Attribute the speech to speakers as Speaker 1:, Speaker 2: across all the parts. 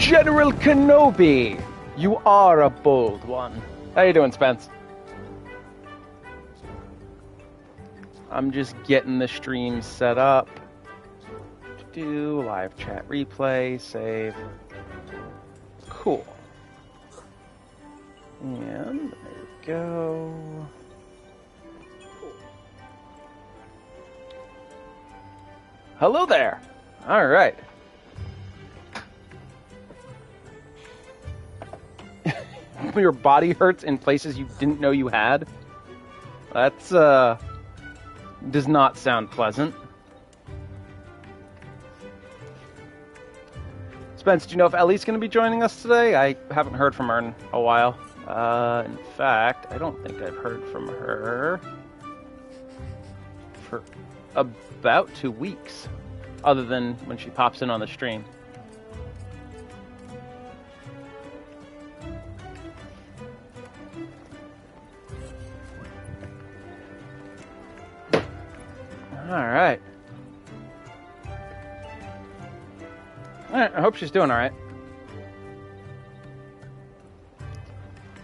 Speaker 1: General Kenobi! You are a bold one. How you doing, Spence? I'm just getting the stream set up. Do live chat replay, save. Cool. And there we go. Hello there. All right. Your body hurts in places you didn't know you had. That's does not sound pleasant. Spence, do you know if Ellie's going to be joining us today? I haven't heard from her in a while. In fact, I don't think I've heard from her for about 2 weeks, other than when she pops in on the stream. Alright. Alright, I hope she's doing alright.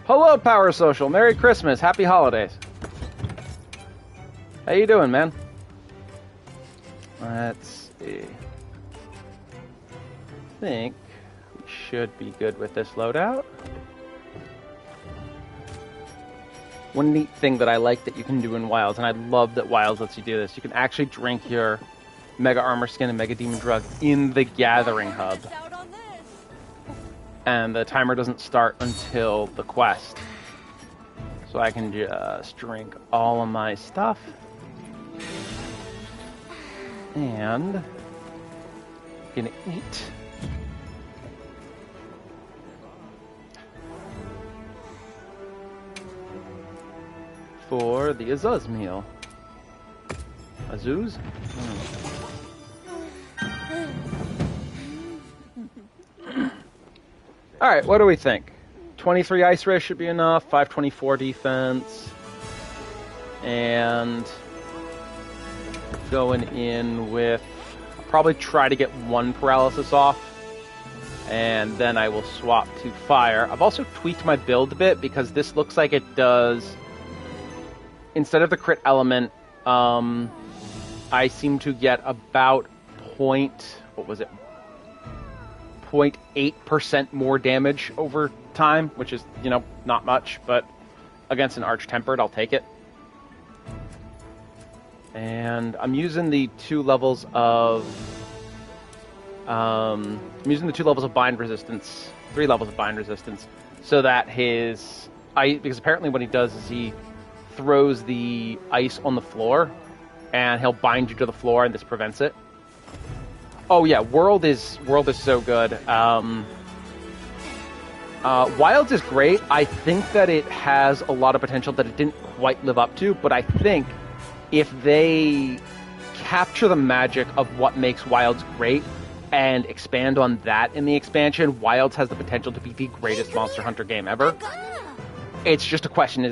Speaker 1: Hello, Power Social. Merry Christmas. Happy holidays. How you doing, man? Let's see. I think we should be good with this loadout. One neat thing that I like that you can do in Wilds, and I love that Wilds lets you do this, you can actually drink your Mega Armor Skin and Mega Demon Drug in the Gathering Hub. And the timer doesn't start until the quest. So I can just drink all of my stuff. And gonna eat. For the Azuz meal. Azuz? Alright, what do we think? 23 ice ray should be enough, 524 defense, and going in with, I'll probably try to get 1 paralysis off, and then I will swap to fire. I've also tweaked my build a bit because this looks like it does, instead of the crit element, I seem to get about 0.8% more damage over time, which is, you know, not much, but against an Arch-Tempered, I'll take it. And I'm using the 2 levels of bind resistance, 3 levels of bind resistance, so that because apparently what he does is he throws the ice on the floor, and he'll bind you to the floor, and this prevents it. Oh yeah, World is so good. Wilds is great. I think that it has a lot of potential that it didn't quite live up to, but I think if they capture the magic of what makes Wilds great and expand on that in the expansion, Wilds has the potential to be the greatest Monster Hunter game ever. It's just a question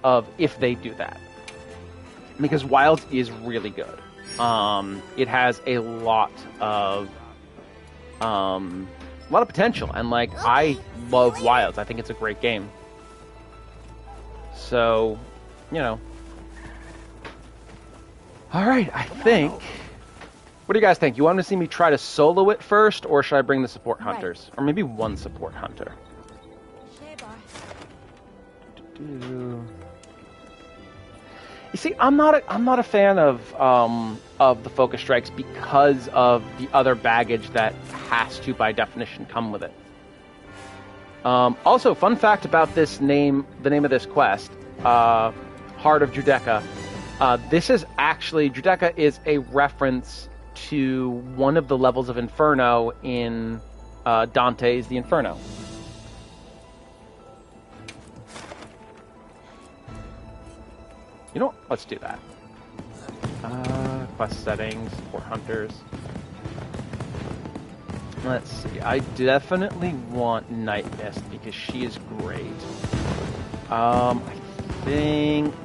Speaker 1: of if they do that. Because Wilds is really good. It has a lot of potential, and like, I love Wilds. I think it's a great game. So, you know. Alright, I think... What do you guys think? You want to see me try to solo it first, or should I bring the support hunters? Or maybe 1 support hunter. You see, I'm not a fan of the focus strikes because of the other baggage that has to, by definition, come with it. Also, fun fact about the name of this quest, Heart of Judecca. Judecca is a reference to one of the levels of Inferno in Dante's The Inferno. You know what? Let's do that. Quest settings, support hunters. Let's see. I definitely want Night Mist because she is great. I think...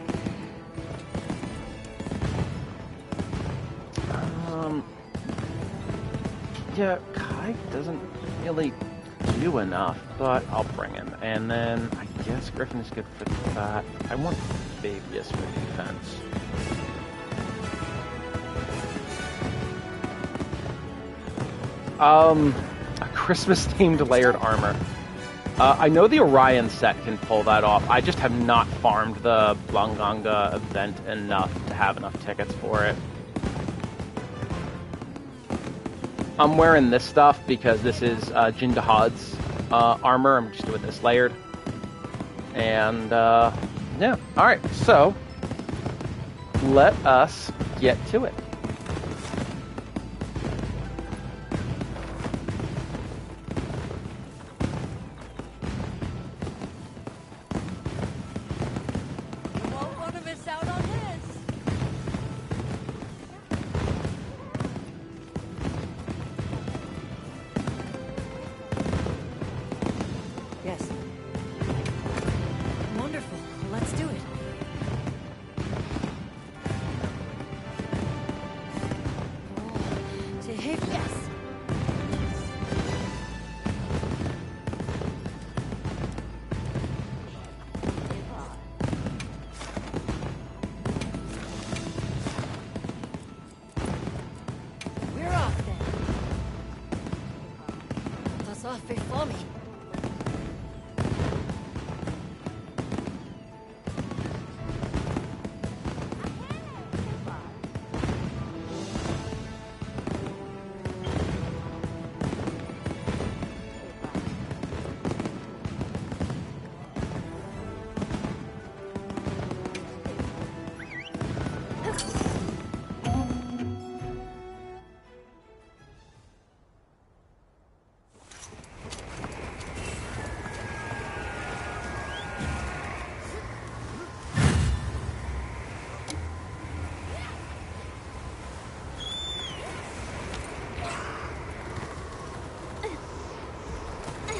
Speaker 1: yeah, Kai doesn't really... do enough, but I'll bring him. And then I guess Griffin is good for that. I want Fabius for defense. A Christmas-themed layered armor. I know the Orion set can pull that off. I just have not farmed the Blanganga event enough to have enough tickets for it. I'm wearing this stuff because this is Jin Dahaad's armor. I'm just doing this layered. And, yeah. Alright, so let us get to it.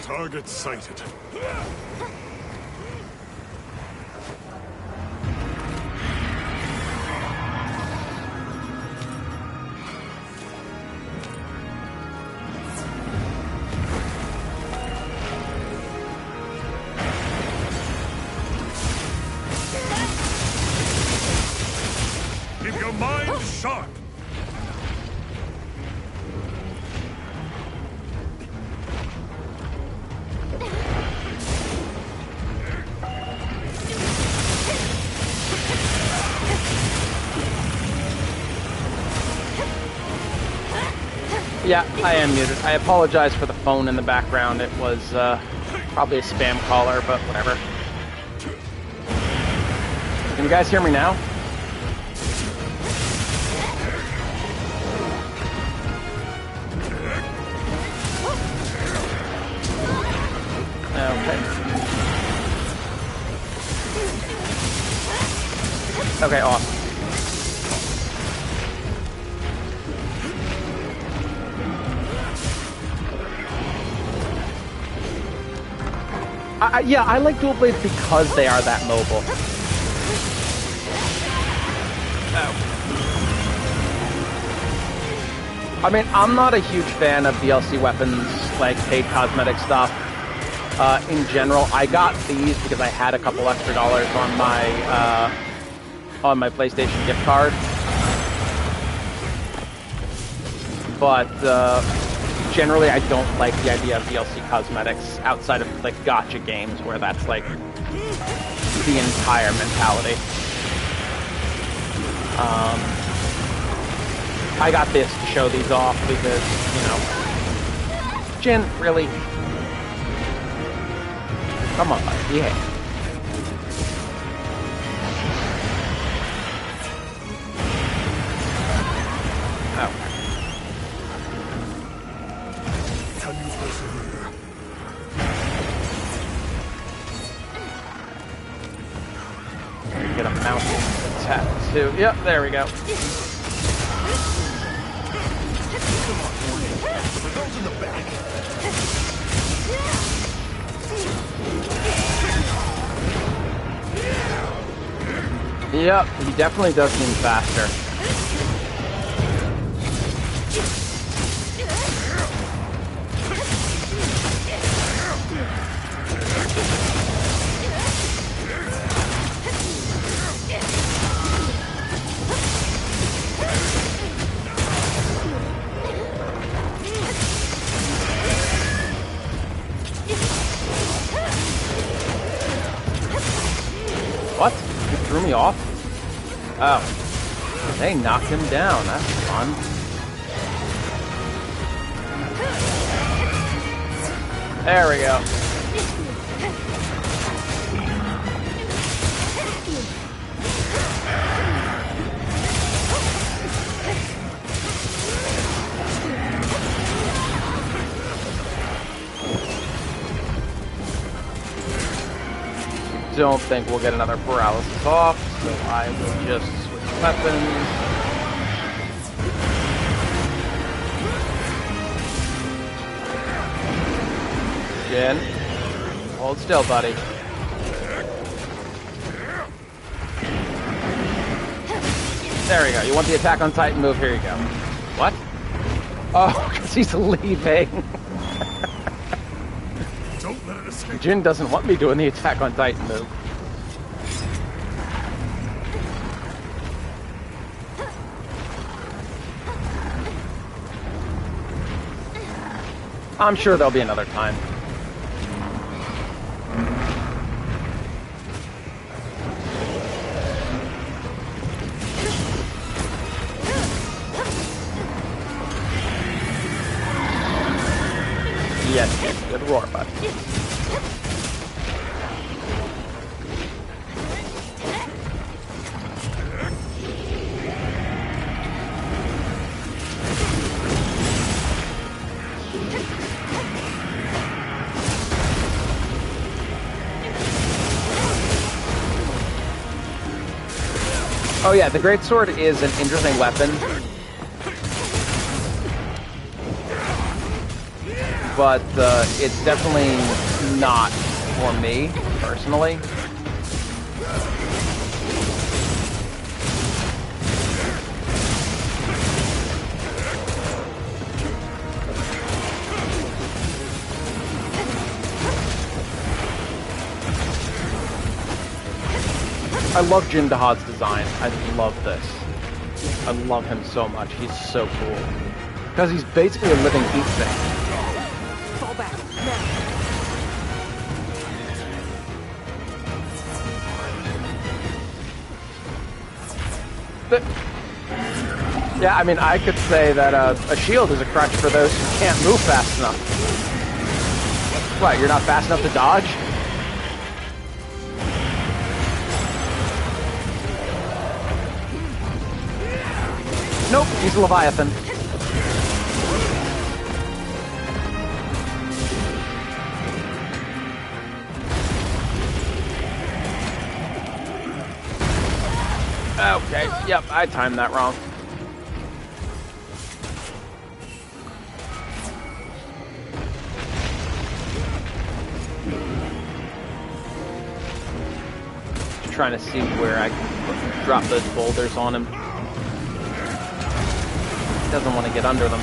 Speaker 2: Target sighted. Keep your mind sharp.
Speaker 1: Yeah, I am muted. I apologize for the phone in the background. It was probably a spam caller, but whatever. Can you guys hear me now? Okay. Okay, awesome. Yeah, I like dual blades because they are that mobile. Oh. I mean, I'm not a huge fan of DLC weapons, like paid cosmetic stuff. In general, I got these because I had a couple extra dollars on my PlayStation gift card. But generally, I don't like the idea of DLC cosmetics outside of like gacha games, where that's like the entire mentality. I got this to show these off because, you know, Jin, really? Come on, yeah. Oh. Get a mounted attack too. Yep, there we go. Yep, he definitely does seem faster. off? Oh. They knocked him down. That's fun. There we go. Don't think we'll get another paralysis off, so I will just switch weapons. Jin, hold still, buddy. There we go. You want the attack on Titan move? Here you go. What? Oh, because he's leaving.
Speaker 2: Don't let it escape.
Speaker 1: Jin doesn't want me doing the attack on Titan move. I'm sure there'll be another time. Yes, good roar, bud. Oh yeah, the greatsword is an interesting weapon, but it's definitely not for me personally. I love Jin Dahaad's design. I love this. I love him so much. He's so cool. Because he's basically a living heat sink.
Speaker 3: Fall back, now.
Speaker 1: Yeah, I mean, I could say that a shield is a crutch for those who can't move fast enough. What, you're not fast enough to dodge? Nope, he's a Leviathan. Okay, yep, I timed that wrong. Just trying to see where I can drop those boulders on him. Doesn't want to get under them.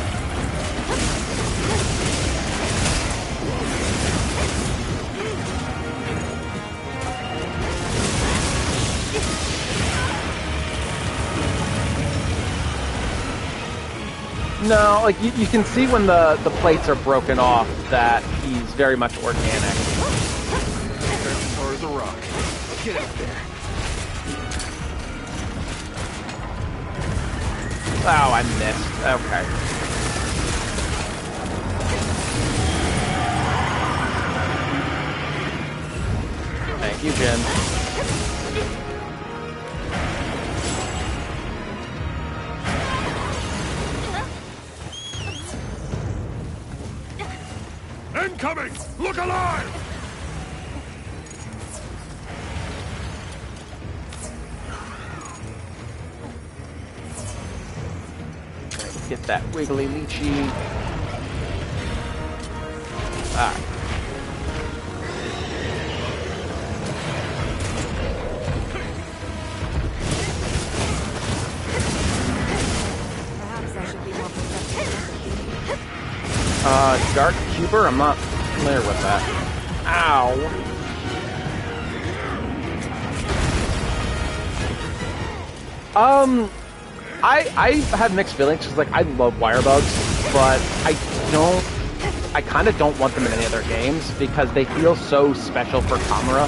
Speaker 1: No, like you can see when the plates are broken off that he's very much organic.
Speaker 2: As far as a rock. Get out there.
Speaker 1: Oh, I missed. Okay. Thank you, Jin.
Speaker 2: Incoming! Look alive!
Speaker 1: Get that wiggly lychee. Ah.
Speaker 3: Perhaps I should be more protective.
Speaker 1: Dark Cuber? I'm not familiar with that. Ow. I have mixed feelings because, like, I love wire bugs, but I kind of don't want them in any other games because they feel so special for Kamura.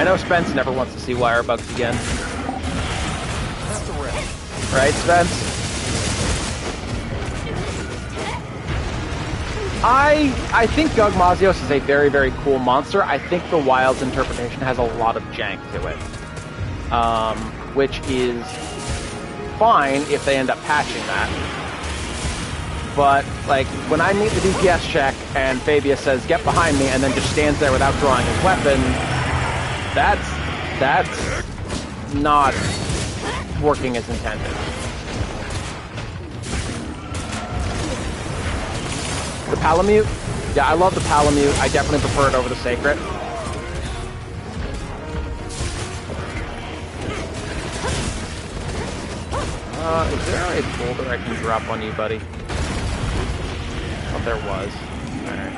Speaker 1: know Spence never wants to see wire bugs again.
Speaker 2: That's a rip.
Speaker 1: Right, Spence? I think Gug Mazios is a very, very cool monster. I think the Wild's interpretation has a lot of jank to it. Which is fine if they end up patching that. But, like, when I meet the DPS check and Fabius says, get behind me, and then just stands there without drawing his weapon, that's not working as intended. The Palamute? Yeah, I love the Palamute. I definitely prefer it over the Sacred. Is there a boulder I can drop on you, buddy? Oh, there was. Alright.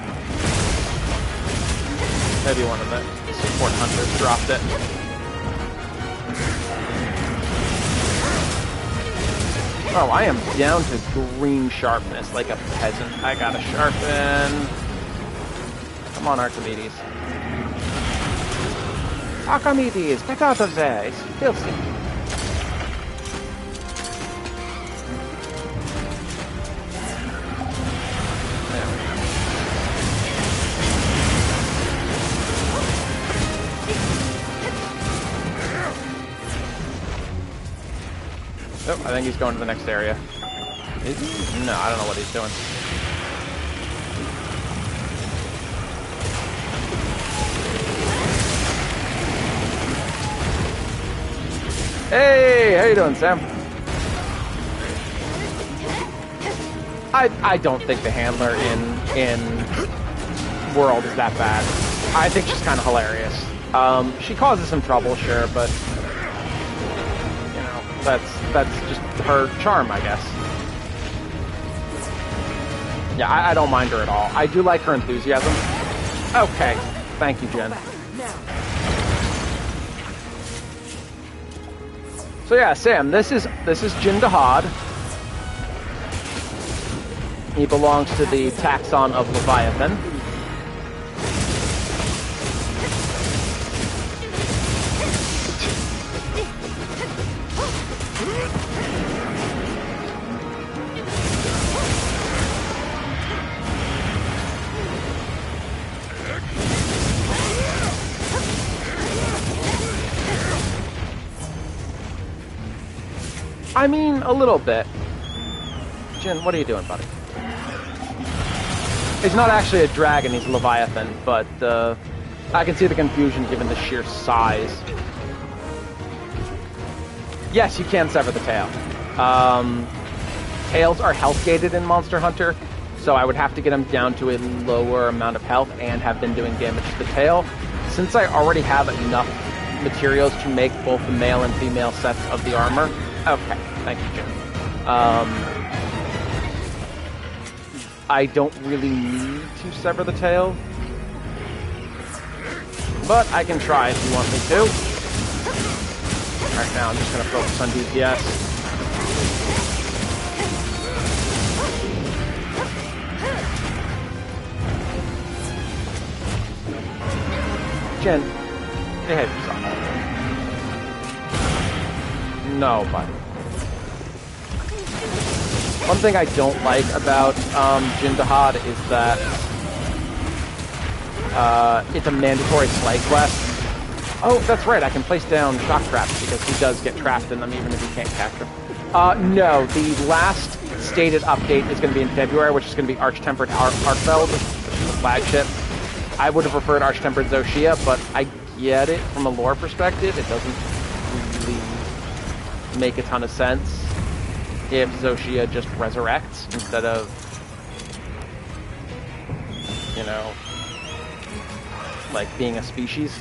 Speaker 1: Maybe one of the support hunters dropped it. Oh, I am down to green sharpness like a peasant. I gotta sharpen. Come on, Archimedes. Archimedes, get out of there. It's filthy. Oh, I think he's going to the next area. Is he? No, I don't know what he's doing. Hey, how you doing, Sam? I don't think the handler in World is that bad. I think she's kind of hilarious. She causes some trouble, sure, but you know, that's just her charm, I guess. Yeah, I don't mind her at all. I do like her enthusiasm. Okay, thank you, Jen. So yeah, Sam, this is Jin Dahaad. He belongs to the taxon of Leviathan. I mean, a little bit. Jin, what are you doing, buddy? He's not actually a dragon, he's a Leviathan, but I can see the confusion given the sheer size. Yes, you can sever the tail. Tails are health gated in Monster Hunter, so I would have to get him down to a lower amount of health and have been doing damage to the tail. Since I already have enough materials to make both the male and female sets of the armor. Okay, thank you, Jim. I don't really need to sever the tail, but I can try if you want me to. Right now, I'm just going to focus on DPS. Jen, behave yourself. No, buddy. One thing I don't like about Jin Dahaad is that it's a mandatory slay quest. Oh, that's right, I can place down shock traps because he does get trapped in them even if he can't capture them. No, the last stated update is going to be in February, which is going to be Arch-Tempered Arkfeld, which is the flagship. I would have preferred Arch-Tempered Zoshia, but I get it from a lore perspective. It doesn't really make a ton of sense if Zoshia just resurrects instead of, you know, like being a species.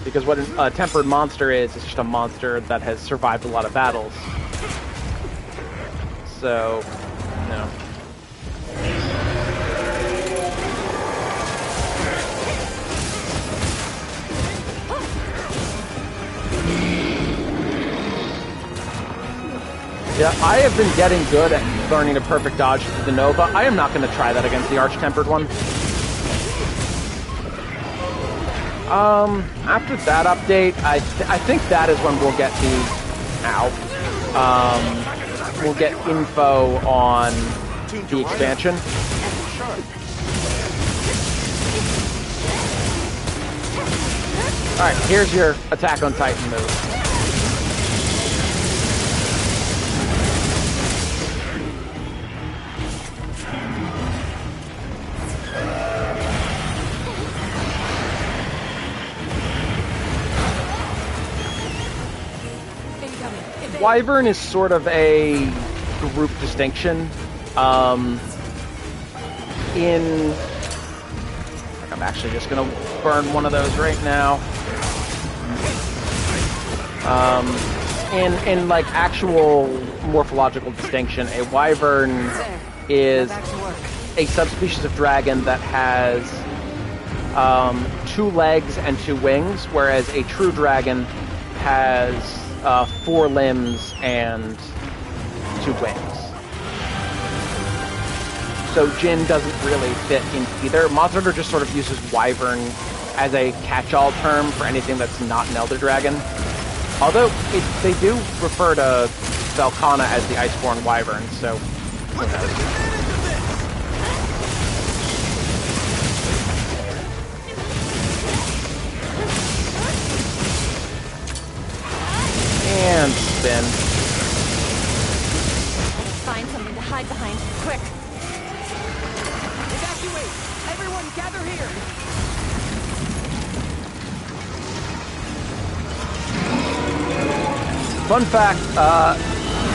Speaker 1: Because what a tempered monster is just a monster that has survived a lot of battles. So, you know. Yeah, I have been getting good at learning a perfect dodge to the Nova. I am not going to try that against the Arch-Tempered one. After that update, I think that is when we'll get we'll get info on the expansion. Alright, here's your Attack on Titan move. Wyvern is sort of a group distinction. I'm actually just gonna burn one of those right now. In like actual morphological distinction, a wyvern is a subspecies of dragon that has 2 legs and 2 wings, whereas a true dragon has 4 limbs and 2 wings. So Jin doesn't really fit in either. Monster Hunter just sort of uses wyvern as a catch-all term for anything that's not an Elder Dragon. Although they do refer to Velkhana as the Iceborn Wyvern, so who knows. And spin.
Speaker 3: Find something to hide behind. Quick.
Speaker 4: Evacuate! Everyone gather here!
Speaker 1: Fun fact,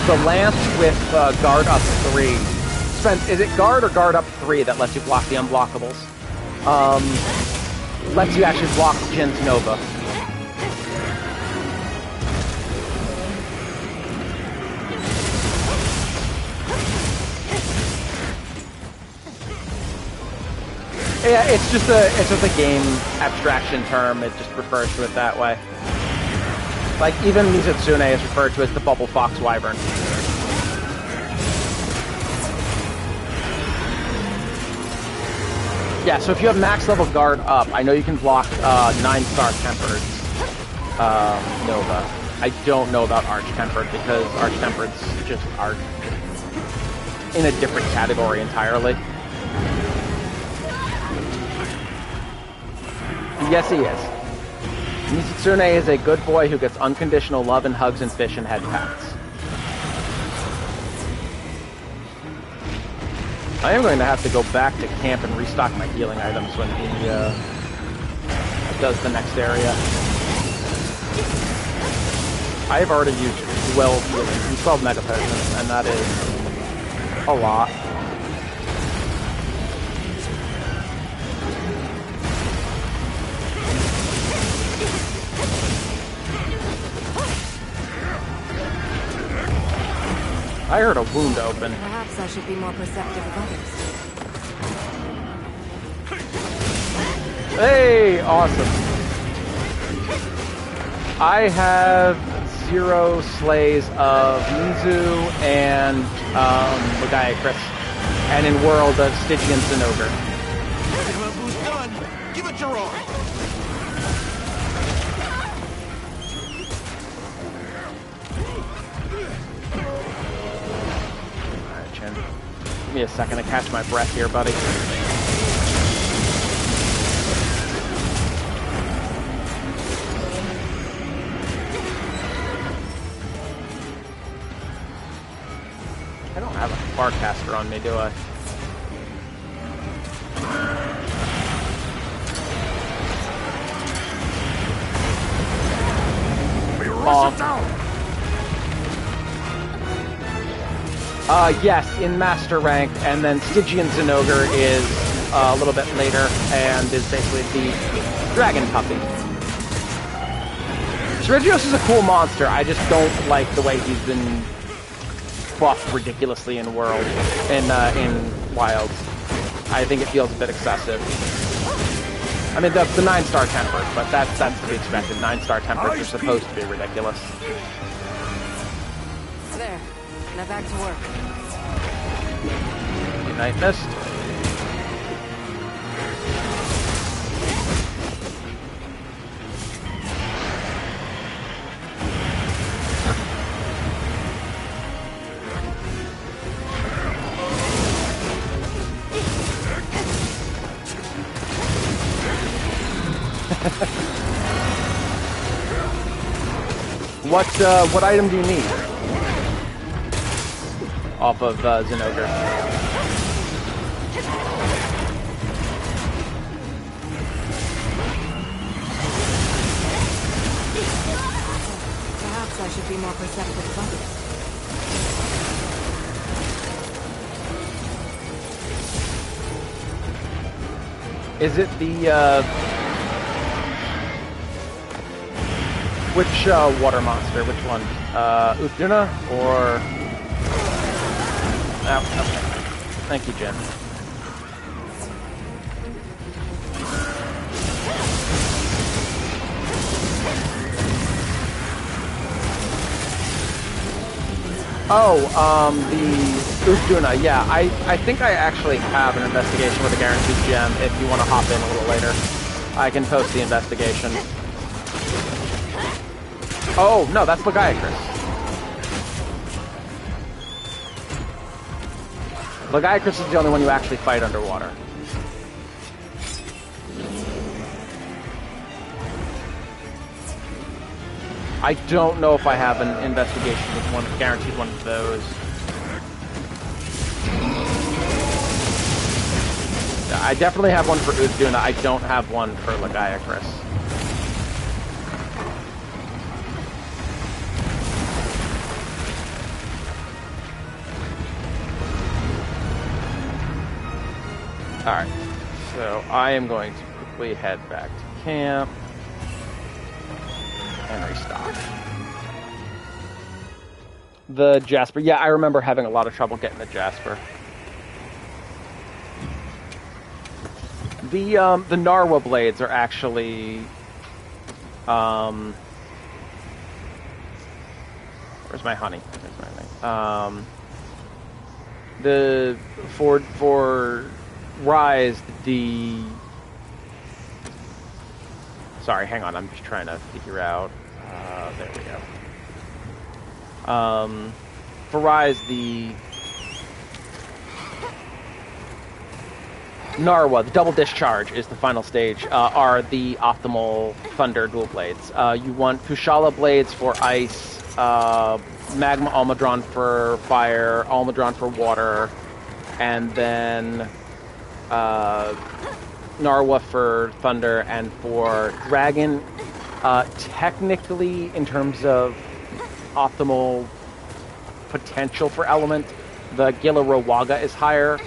Speaker 1: the lance with guard up 3. Spence, is it guard or guard up 3 that lets you block the unblockables? Lets you actually block Jin's Nova. Yeah, it's just a game abstraction term. It just refers to it that way. Like even Mizutsune is referred to as the Bubble Fox Wyvern. Yeah, so if you have max level guard up, I know you can block 9-star Tempered Nova. I don't know about Arch Tempered because Arch Tempered's just in a different category entirely. Yes, he is. Mizutsune is a good boy who gets unconditional love and hugs and fish and head pats. I am going to have to go back to camp and restock my healing items when he does the next area. I have already used 12 healing, 12 mega potions, and that is a lot. I heard a wound open.
Speaker 3: Perhaps I should be more perceptive of others.
Speaker 1: Hey, awesome. I have 0 slays of Mizu and Lagiacrus, and in world of Stygians and Ogre.
Speaker 2: Who's done? Give it your all.
Speaker 1: Give me a second to catch my breath here, buddy. I don't have a Farcaster on me, do I? Yes, in Master Rank, and then Stygian Zinogre is a little bit later, and is basically the Dragon Puppy. Sergios is a cool monster, I just don't like the way he's been buffed ridiculously in World, in Wilds. I think it feels a bit excessive. I mean, the 9-star Tempered, but that's to be expected. 9-star Tempered are supposed to be ridiculous.
Speaker 3: There. Now back to work.
Speaker 1: Night Mist. What item do you need? Off of Zinogre.
Speaker 3: Perhaps I should be more perceptive of others.
Speaker 1: Is it the, which, water monster? Which one? Utduna, or... Oh, okay. Thank you, Jen. Oh, the Utduna, yeah. I think I actually have an investigation with a guaranteed gem if you want to hop in a little later. I can post the investigation. Oh, no, that's Lagiacrus. Lagiacrus is the only one you actually fight underwater. I don't know if I have an investigation with one, guaranteed one of those. I definitely have one for Utduna. I don't have one for Lagiacrus. Alright, so I am going to quickly head back to camp and restock. The Jasper, yeah, I remember having a lot of trouble getting the Jasper. The Narwa blades are actually, where's my honey? Where's my thing? For Rise, sorry, hang on, I'm just trying to figure out, there we go. For Rise, the Narwa, the double discharge is the final stage, are the optimal Thunder dual blades. You want Kushala blades for ice, Magma Almudron for fire, Almudron for water, and then Narwa for thunder, and for dragon, technically, in terms of optimal potential for element, the Gilarawaga is higher,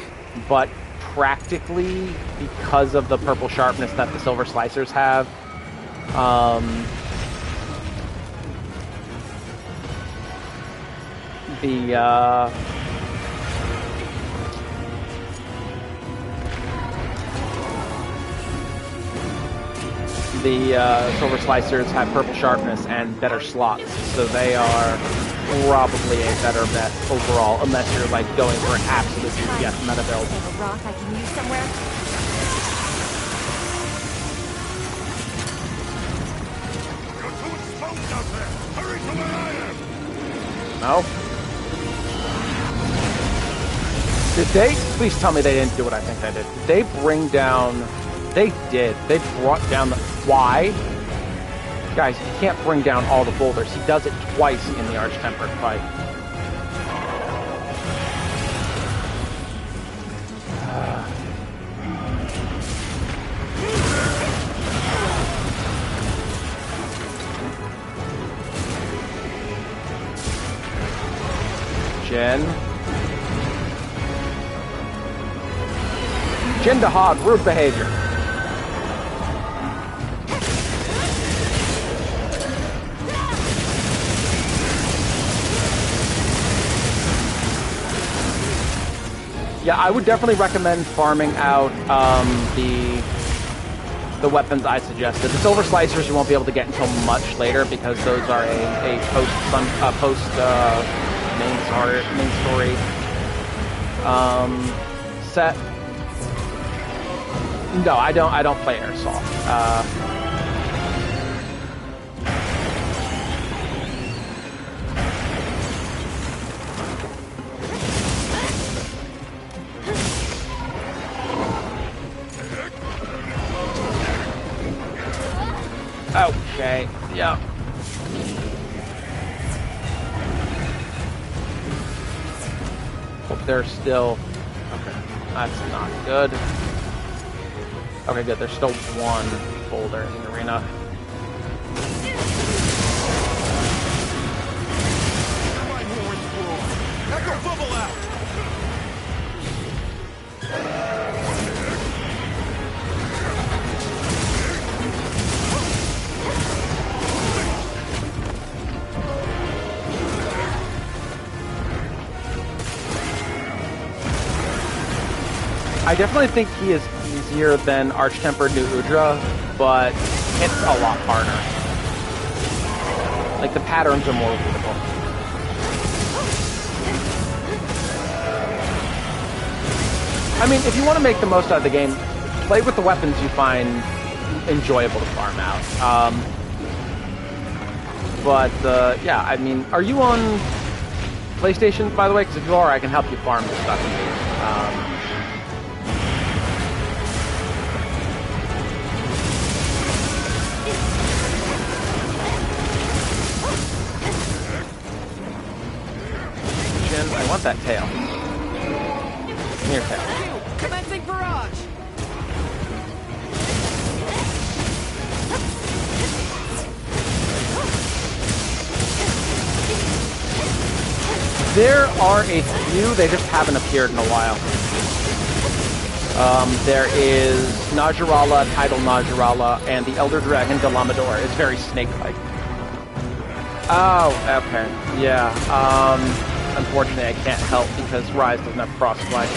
Speaker 1: but practically, because of the purple sharpness that the silver slicers have, the silver slicers have purple sharpness and better slots, so they are probably a better bet overall, unless you're like going for an absolute DPS meta build.
Speaker 3: I have a rock I can use somewhere.
Speaker 2: You're too exposed out there! Hurry to where I am!
Speaker 1: No? Did they? Please tell me they didn't do what I think they did. Did they bring down... They did. They brought down the... Why? Guys, you can't bring down all the boulders. He does it twice in the Arch-Tempered fight. Jin Dahaad, rude behavior. Yeah, I would definitely recommend farming out the weapons I suggested. The silver slicers you won't be able to get until much later because those are a post main story set. No, I don't play airsoft. Okay, yeah. They're still... Okay, that's not good. Okay, good. There's still one boulder in the arena.
Speaker 2: Echo bubble out!
Speaker 1: I definitely think he is easier than Arch-Tempered New Udra, but it's a lot harder. Like, the patterns are more readable. I mean, if you want to make the most out of the game, play with the weapons you find enjoyable to farm out. Yeah, I mean, are you on PlayStation, by the way? Because if you are, I can help you farm the stuff you need. Jin, I want that tail. Come here, tail.
Speaker 4: Commencing barrage!
Speaker 1: There are a few, they just haven't appeared in a while. There is Najarala, Tidal Najarala, and the Elder Dragon Delamador is very snake-like. Oh, okay. Yeah, unfortunately I can't help because Rise doesn't have crossfly.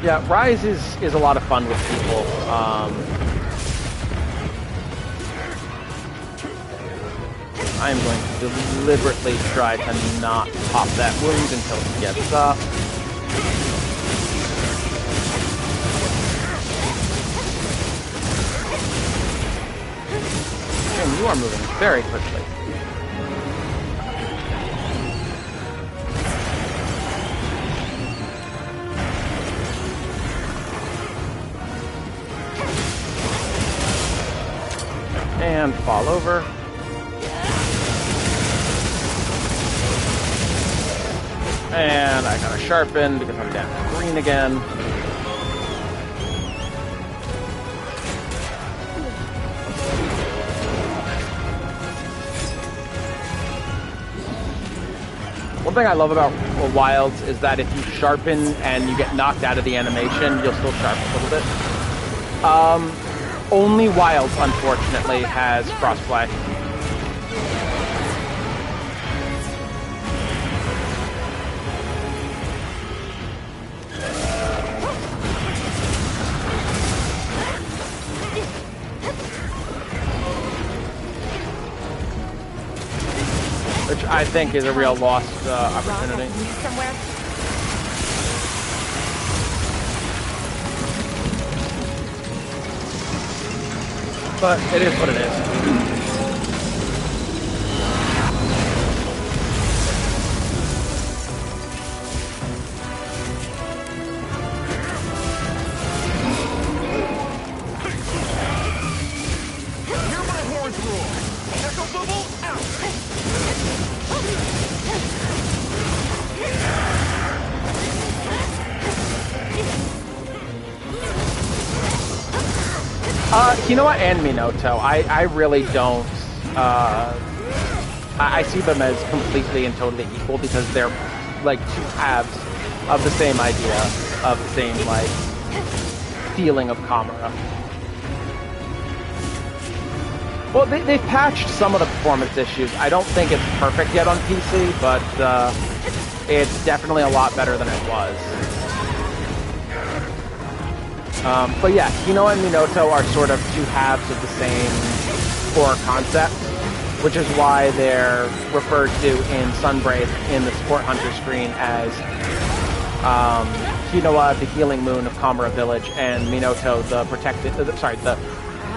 Speaker 1: Yeah, Rise is a lot of fun with people. I'm going to deliberately try to not pop that wound until he gets up. And you are moving very quickly. And fall over. And I gotta sharpen because I'm down to green again. One thing I love about Wilds is that if you sharpen and you get knocked out of the animation, you'll still sharpen a little bit. Only Wilds, unfortunately, has crossplay. Which I think is a real lost opportunity.
Speaker 3: Somewhere?
Speaker 1: But it is what it is.
Speaker 2: Hear my horns roar! Echo bubble out!
Speaker 1: Kinoa and Minato, I really don't, I see them as completely and totally equal because they're like two halves of the same idea, of the same, like, feeling of Kamura. Well, they've patched some of the performance issues. I don't think it's perfect yet on PC, but it's definitely a lot better than it was. But yeah, Kinoa and Minato are sort of two halves of the same core concept, which is why they're referred to in Sunbrave in the Support Hunter screen as Kinoa, the healing moon of Kamura Village, and Minato, the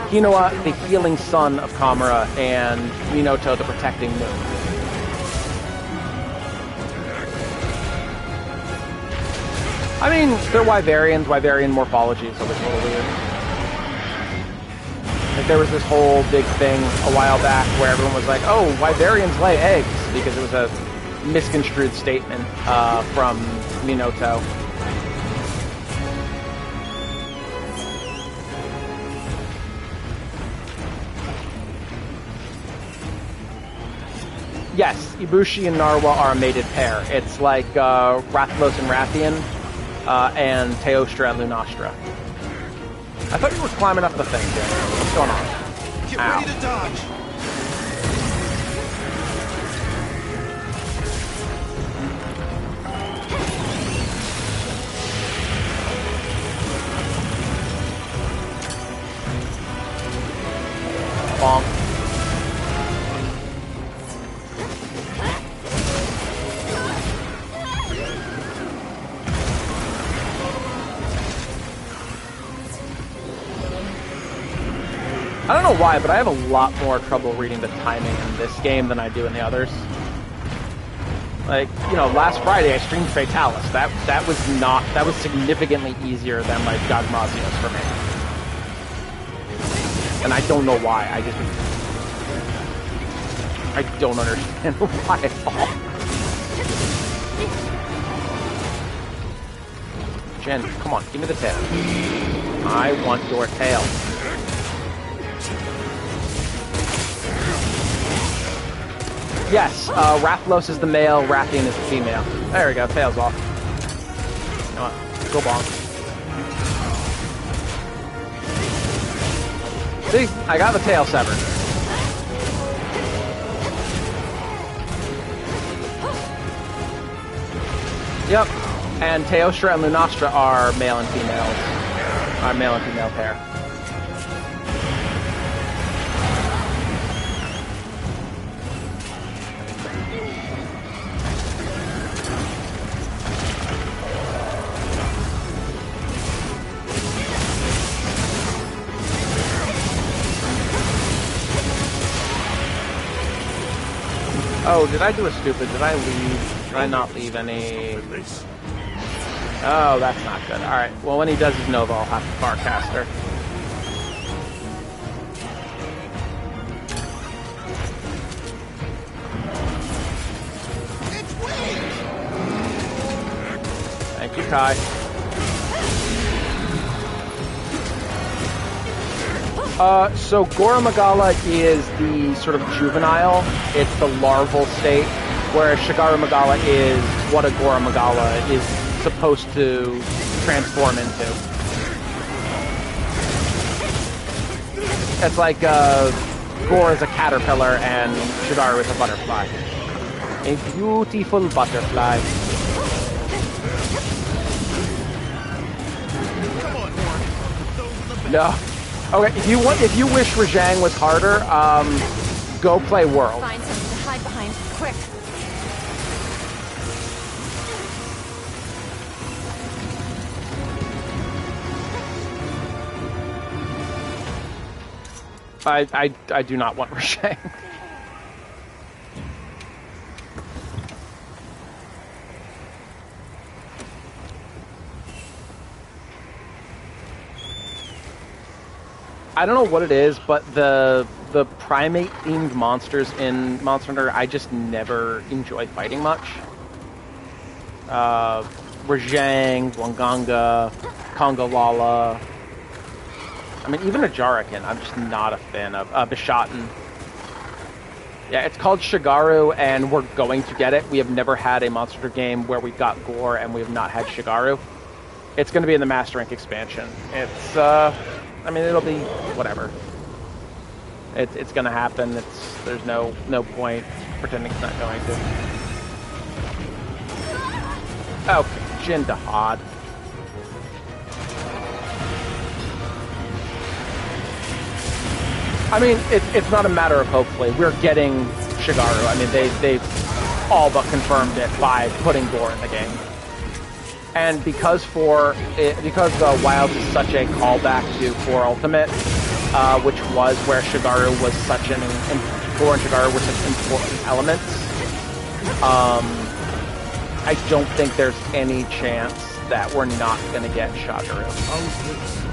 Speaker 1: Kinoa, the healing sun of Kamura, and Minato, the protecting moon. I mean, they're Wyverians. Wyverian morphology is always a little weird. Like, there was this whole big thing a while back where everyone was like, oh, Wyverians lay eggs, because it was a misconstrued statement from Minato. Yes, Ibushi and Narwa are a mated pair. It's like Rathalos and Rathian and Teostra and Lunastra. I thought you were climbing up the thing, Jay. What's going on?
Speaker 2: Get
Speaker 1: Ow.
Speaker 2: ready to dodge.
Speaker 1: Bonk. I don't know why, but I have a lot more trouble reading the timing in this game than I do in the others. Like, you know, last Friday I streamed Fatalis. That was significantly easier than like Gagmazios for me. And I don't know why. I don't understand why at all. Jen, come on, give me the tail. I want your tail. Yes, Rathalos is the male, Rathian is the female. There we go, tail's off. Come on, go bonk. See, I got the tail severed. Yep, and Teostra and Lunastra are male and females. Are male and female pair. Oh, did I do a stupid? Did I leave? Did I not leave any? Oh, that's not good. Alright, well when he does his Nova, I'll have to Farcaster. Thank you, Kai. So Gora Magala is the sort of juvenile, it's the larval state, whereas Shigaru Magala is what a Gora Magala is supposed to transform into. It's like Gora is a caterpillar and Shigaru is a butterfly. A beautiful butterfly. No. Okay, if you wish Rajang was harder, go play World.
Speaker 3: Find something to hide behind, quick.
Speaker 1: I do not want Rajang. I don't know what it is, but the primate-themed monsters in Monster Hunter, I just never enjoy fighting much. Rajang, Wanganga, Kongalala. I mean, even a Jarakin, I'm just not a fan of. Bishaten. Yeah, it's called Shigaru, and we're going to get it. We have never had a Monster Hunter game where we've got Gore, and we have not had Shigaru. It's going to be in the Master Rank expansion. It's, I mean, it'll be whatever. It's gonna happen. There's no point pretending it's not going to. Okay, Jin Dahaad. I mean, it's not a matter of hopefully. We're getting Shigaru. I mean, they've all but confirmed it by putting Gore in the game. And because Wilds is such a callback to 4 Ultimate, which was where Shigaru was such an Gore and Shigaru were such important elements, I don't think there's any chance that we're not going to get Shagaru.
Speaker 2: How's this?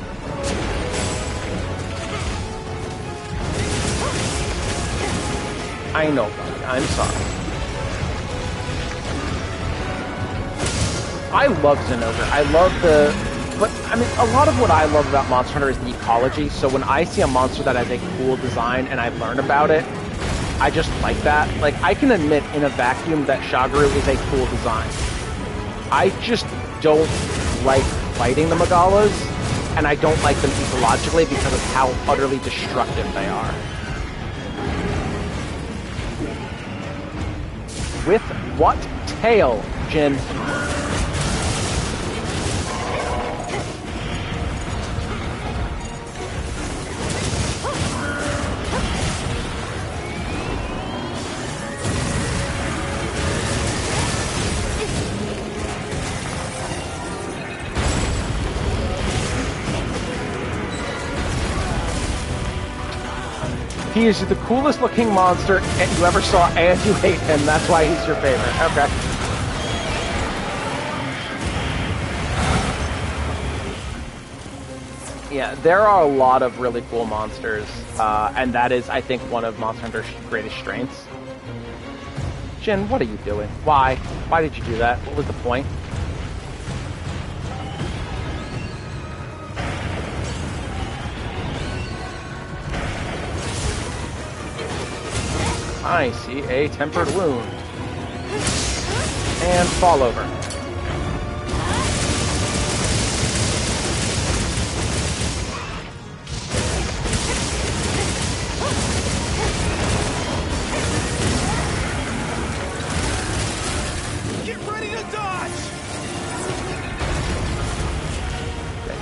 Speaker 1: I know, buddy. I'm sorry. I love Zinogre. I love but I mean, a lot of what I love about Monster Hunter is the ecology. So when I see a monster that has a cool design and I learn about it, I just like that. Like, I can admit in a vacuum that Shagaru is a cool design. I just don't like fighting the Magalas, and I don't like them ecologically because of how utterly destructive they are. With what tail, Jin? He is the coolest looking monster you ever saw, and you hate him. That's why he's your favorite. Okay. Yeah, there are a lot of really cool monsters, and that is, I think, one of Monster Hunter's greatest strengths. Jin, what are you doing? Why? Why did you do that? What was the point? I see a tempered wound. And fall over.
Speaker 4: Get ready to dodge!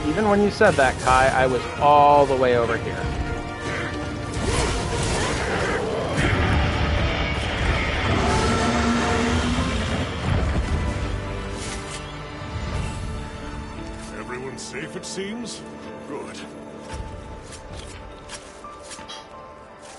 Speaker 1: Even when you said that, Kai, I was all the way over here.
Speaker 2: Safe, it seems? Good.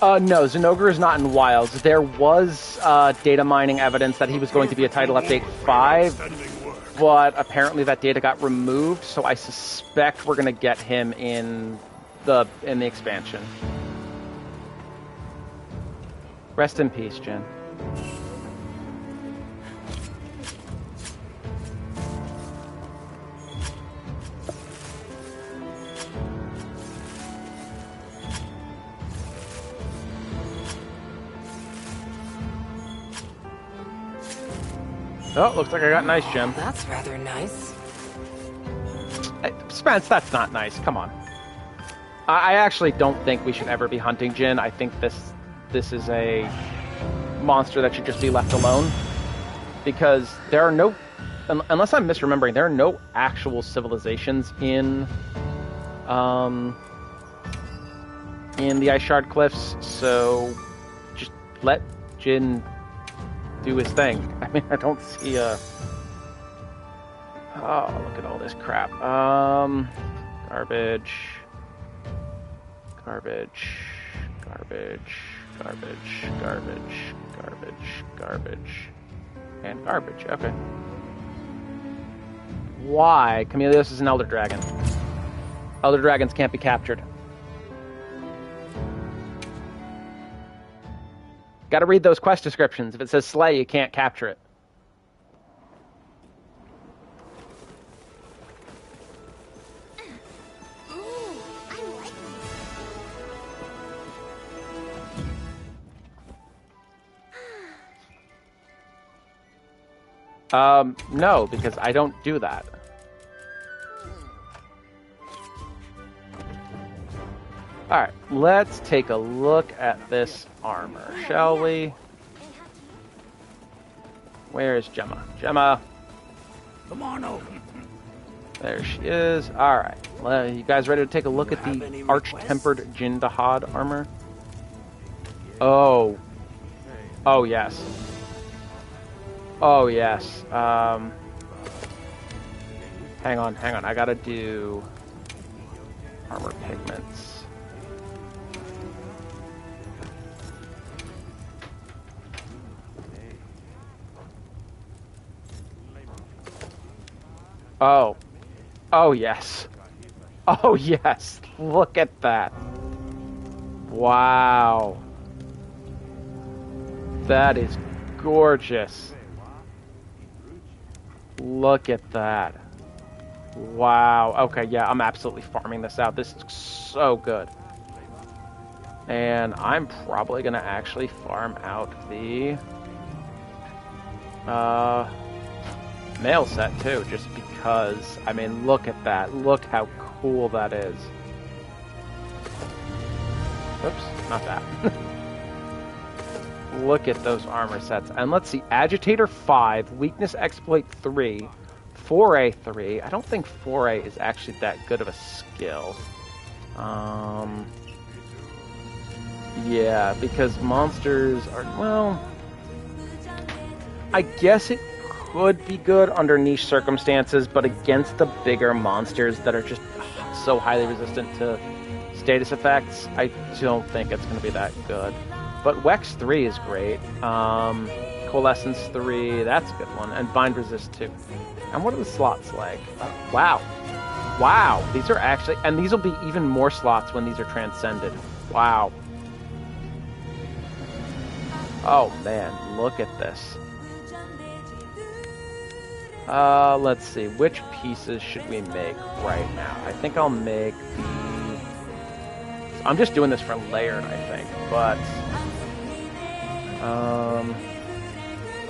Speaker 1: No, Zinogre is not in Wilds. There was data mining evidence that he was going to be a title update 5, but apparently that data got removed, so I suspect we're going to get him in the expansion. Rest in peace, Jin. Oh, looks like I got nice gem.
Speaker 3: That's rather nice.
Speaker 1: Hey, Spence, that's not nice. Come on. I actually don't think we should ever be hunting Jin. I think this is a monster that should just be left alone. Because there are no... Unless I'm misremembering, there are no actual civilizations in the Ice Shard Cliffs, so just let Jin do his thing. I mean, I don't see a... Oh, look at all this crap. Garbage. Garbage. Garbage. Garbage. Garbage. Garbage. Garbage. And garbage. Okay. Why? Chameleos is an Elder Dragon. Elder Dragons can't be captured. Gotta read those quest descriptions. If it says slay, you can't capture it.
Speaker 3: Ooh, I like it.
Speaker 1: No, because I don't do that. Alright, let's take a look at this armor, shall we? Where is Gemma? Gemma!
Speaker 4: Come on over.
Speaker 1: There she is. Alright, you guys ready to take a look at the Arch-Tempered Jin Dahaad armor? Oh. Oh, yes. Oh, yes. Hang on. I gotta do armor pigments. Oh. Oh, yes. Oh, yes. Look at that. Wow. That is gorgeous. Look at that. Wow. Okay, yeah, I'm absolutely farming this out. This is so good. And I'm probably going to actually farm out the male set too, just because, I mean, look at that. Look how cool that is. Oops, not that. Look at those armor sets. And let's see, Agitator 5, Weakness Exploit 3, Foray 3. I don't think Foray is actually that good of a skill. Yeah, because monsters are, well, I guess it could be good under niche circumstances, but against the bigger monsters that are just so highly resistant to status effects, I don't think it's going to be that good. But Wex 3 is great. Coalescence 3, that's a good one. And Bind Resist 2. And what are the slots like? Wow. Wow. These are actually... And these will be even more slots when these are transcended. Wow. Oh, man. Look at this. Let's see. Which pieces should we make right now? I think I'll make the... I'm just doing this for layered, I think. But...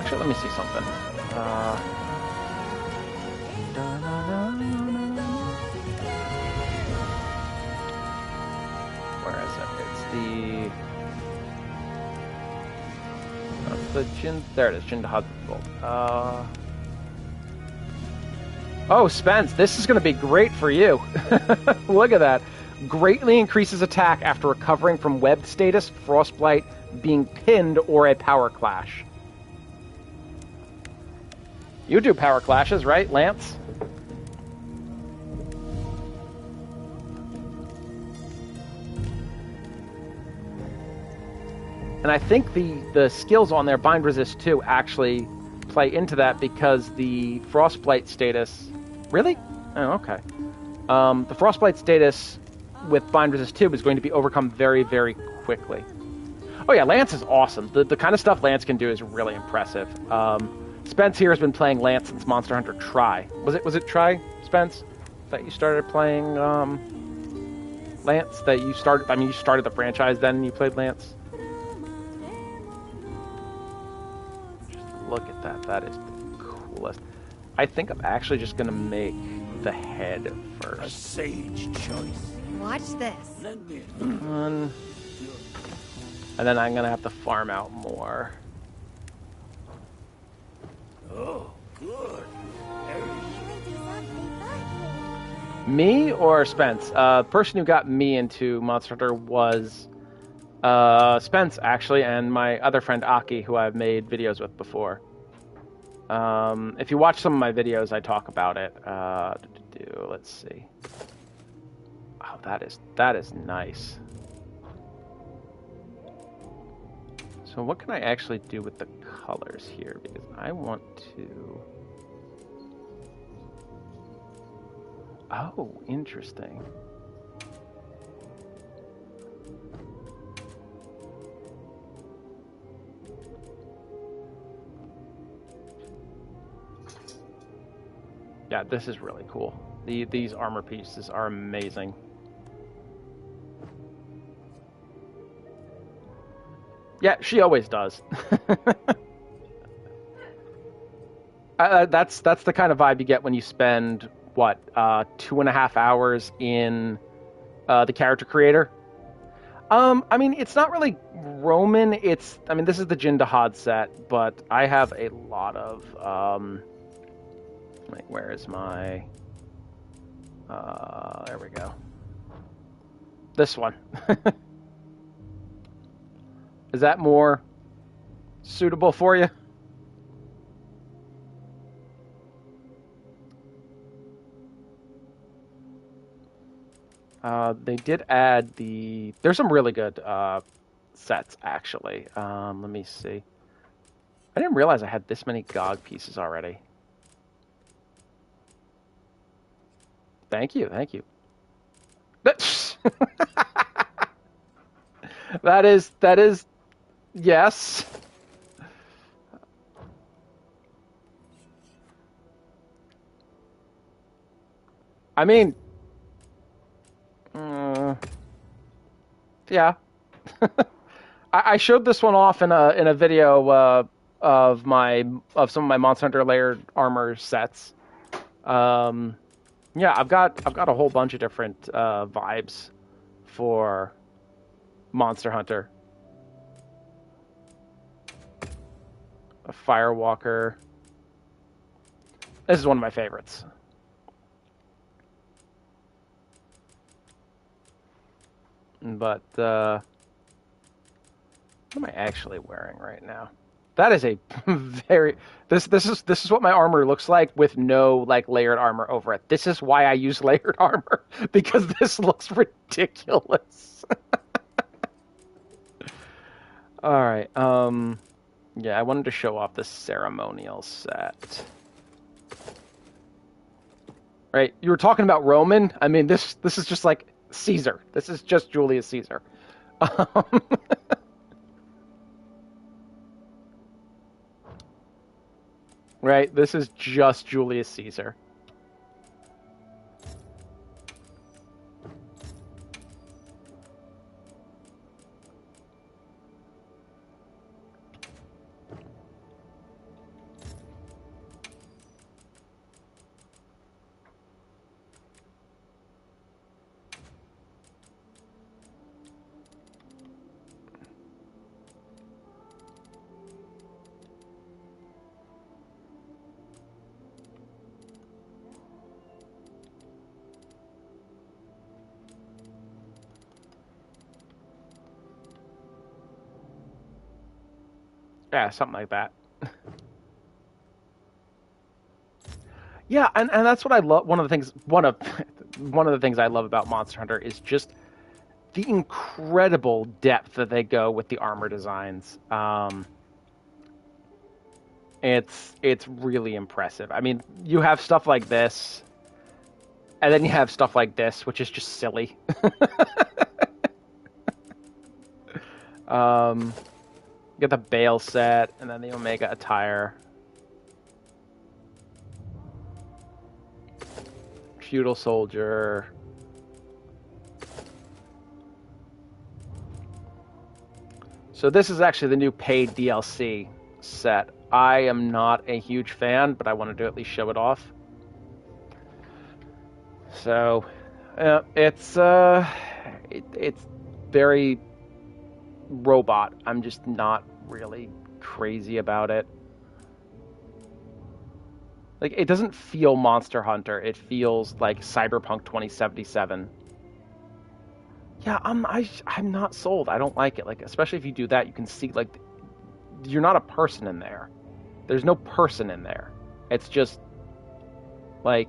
Speaker 1: actually, let me see something. Where is it? It's the... That's the Jin... There it is, Jin Dahaad Gold. Oh, Spence, this is going to be great for you. Look at that. Greatly increases attack after recovering from webbed status, frostbite, being pinned, or a power clash. You do power clashes, right, Lance? And I think the skills on there, Bind Resist 2, actually play into that because the Frostbite status... Really? Oh, okay. The Frostbite status with Bind Resist 2 is going to be overcome very, very quickly. Oh yeah, Lance is awesome. The kind of stuff Lance can do is really impressive. Spence here has been playing Lance since Monster Hunter Tri. Was it Tri, Spence, that you started playing Lance? That you started? I mean, you started the franchise, then you played Lance. Just look at that. That is the coolest. I think I'm actually just gonna make the head first.
Speaker 4: A sage choice.
Speaker 3: Watch this.
Speaker 4: Lend me
Speaker 1: And then I'm gonna have to farm out more.
Speaker 4: Oh, good.
Speaker 1: Me or Spence? The person who got me into Monster Hunter was Spence, actually, and my other friend Aki, who I've made videos with before. If you watch some of my videos, I talk about it. Let's see. Oh, that is nice. So what can I actually do with the colors here? Because I want to... Oh, interesting. Yeah, this is really cool. These armor pieces are amazing. Yeah, she always does. That's the kind of vibe you get when you spend, what, 2.5 hours in the character creator. I mean, it's not really Roman. I mean, this is the Jin Dahaad set, but I have a lot of, like, where is my, there we go. This one. Is that more suitable for you? They did add there's some really good sets, actually. Let me see. I didn't realize I had this many GOG pieces already. Thank you, thank you. That is, yes. I mean, yeah. I showed this one off in a video of some of my Monster Hunter layered armor sets. Yeah, I've got a whole bunch of different vibes for Monster Hunter. A Firewalker. This is one of my favorites. But what am I actually wearing right now? That is a very this is what my armor looks like with no like layered armor over it. This is why I use layered armor, because this looks ridiculous. All right. Yeah, I wanted to show off the ceremonial set. Right, you were talking about Roman. I mean, this is just like Caesar. This is just Julius Caesar. Right, this is just Julius Caesar. Yeah, something like that. Yeah, and that's what I love. One of the things I love about Monster Hunter is just the incredible depth that they go with the armor designs. It's really impressive. I mean, you have stuff like this, and then you have stuff like this, which is just silly. Get the Bale set, and then the Omega attire. Feudal Soldier. So this is actually the new paid DLC set. I am not a huge fan, but I wanted to at least show it off. So, it's very robot. I'm just not really crazy about it. Like, it doesn't feel Monster Hunter. It feels like Cyberpunk 2077. Yeah, I'm not sold. I don't like it. Like, especially if you do that, you can see like you're not a person in there. There's no person in there. It's just like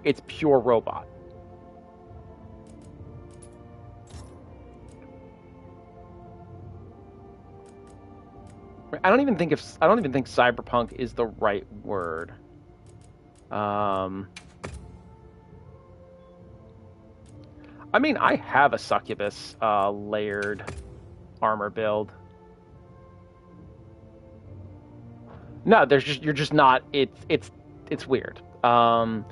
Speaker 1: it's pure robot. I don't even think cyberpunk is the right word. I mean, I have a succubus layered armor build. No, you're just not. It's weird. You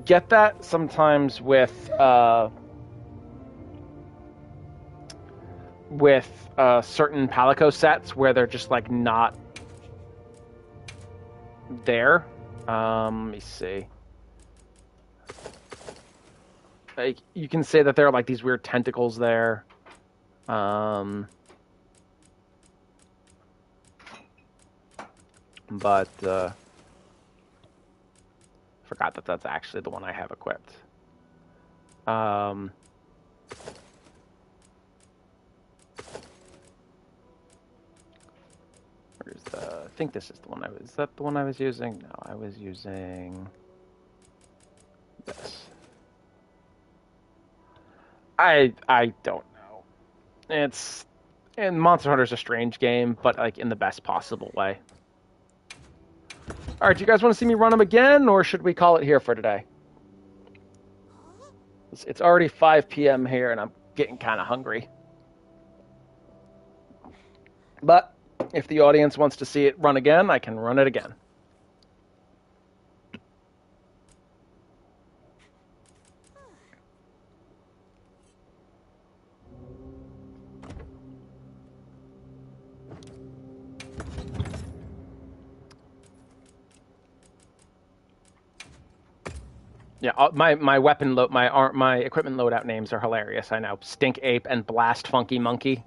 Speaker 1: get that sometimes with certain Palico sets where they're just like not there. Let me see. Like, you can say that there are like these weird tentacles there. But forgot that that's actually the one I have equipped. Where's the? I think this is the one I was. Is that the one I was using? No, I was using this. I don't know. And Monster Hunter's a strange game, but like in the best possible way. All right, do you guys want to see me run them again, or should we call it here for today? It's already 5 p.m. here, and I'm getting kind of hungry. But if the audience wants to see it run again, I can run it again. Yeah, my weapon load, my equipment loadout names are hilarious. I know, Stink Ape and Blast Funky Monkey.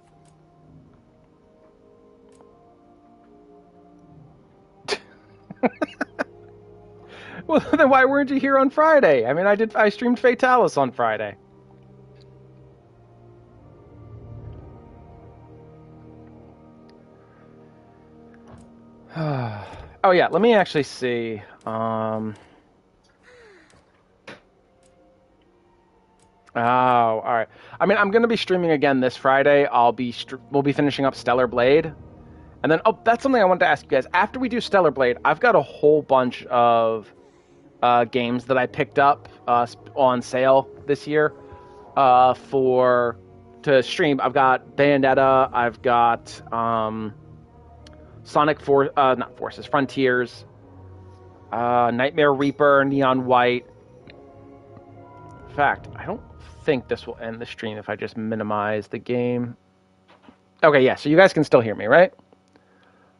Speaker 1: Well, then why weren't you here on Friday? I mean, I streamed Fatalis on Friday. Oh yeah, let me actually see. Oh, all right. I mean, I'm going to be streaming again this Friday. We'll be finishing up Stellar Blade. And then, that's something I wanted to ask you guys. After we do Stellar Blade, I've got a whole bunch of games that I picked up on sale this year to stream. I've got Bayonetta. I've got not Forces, Frontiers, Nightmare Reaper, Neon White. In fact, I don't think this will end the stream if I just minimize the game. Okay, yeah, so you guys can still hear me, right?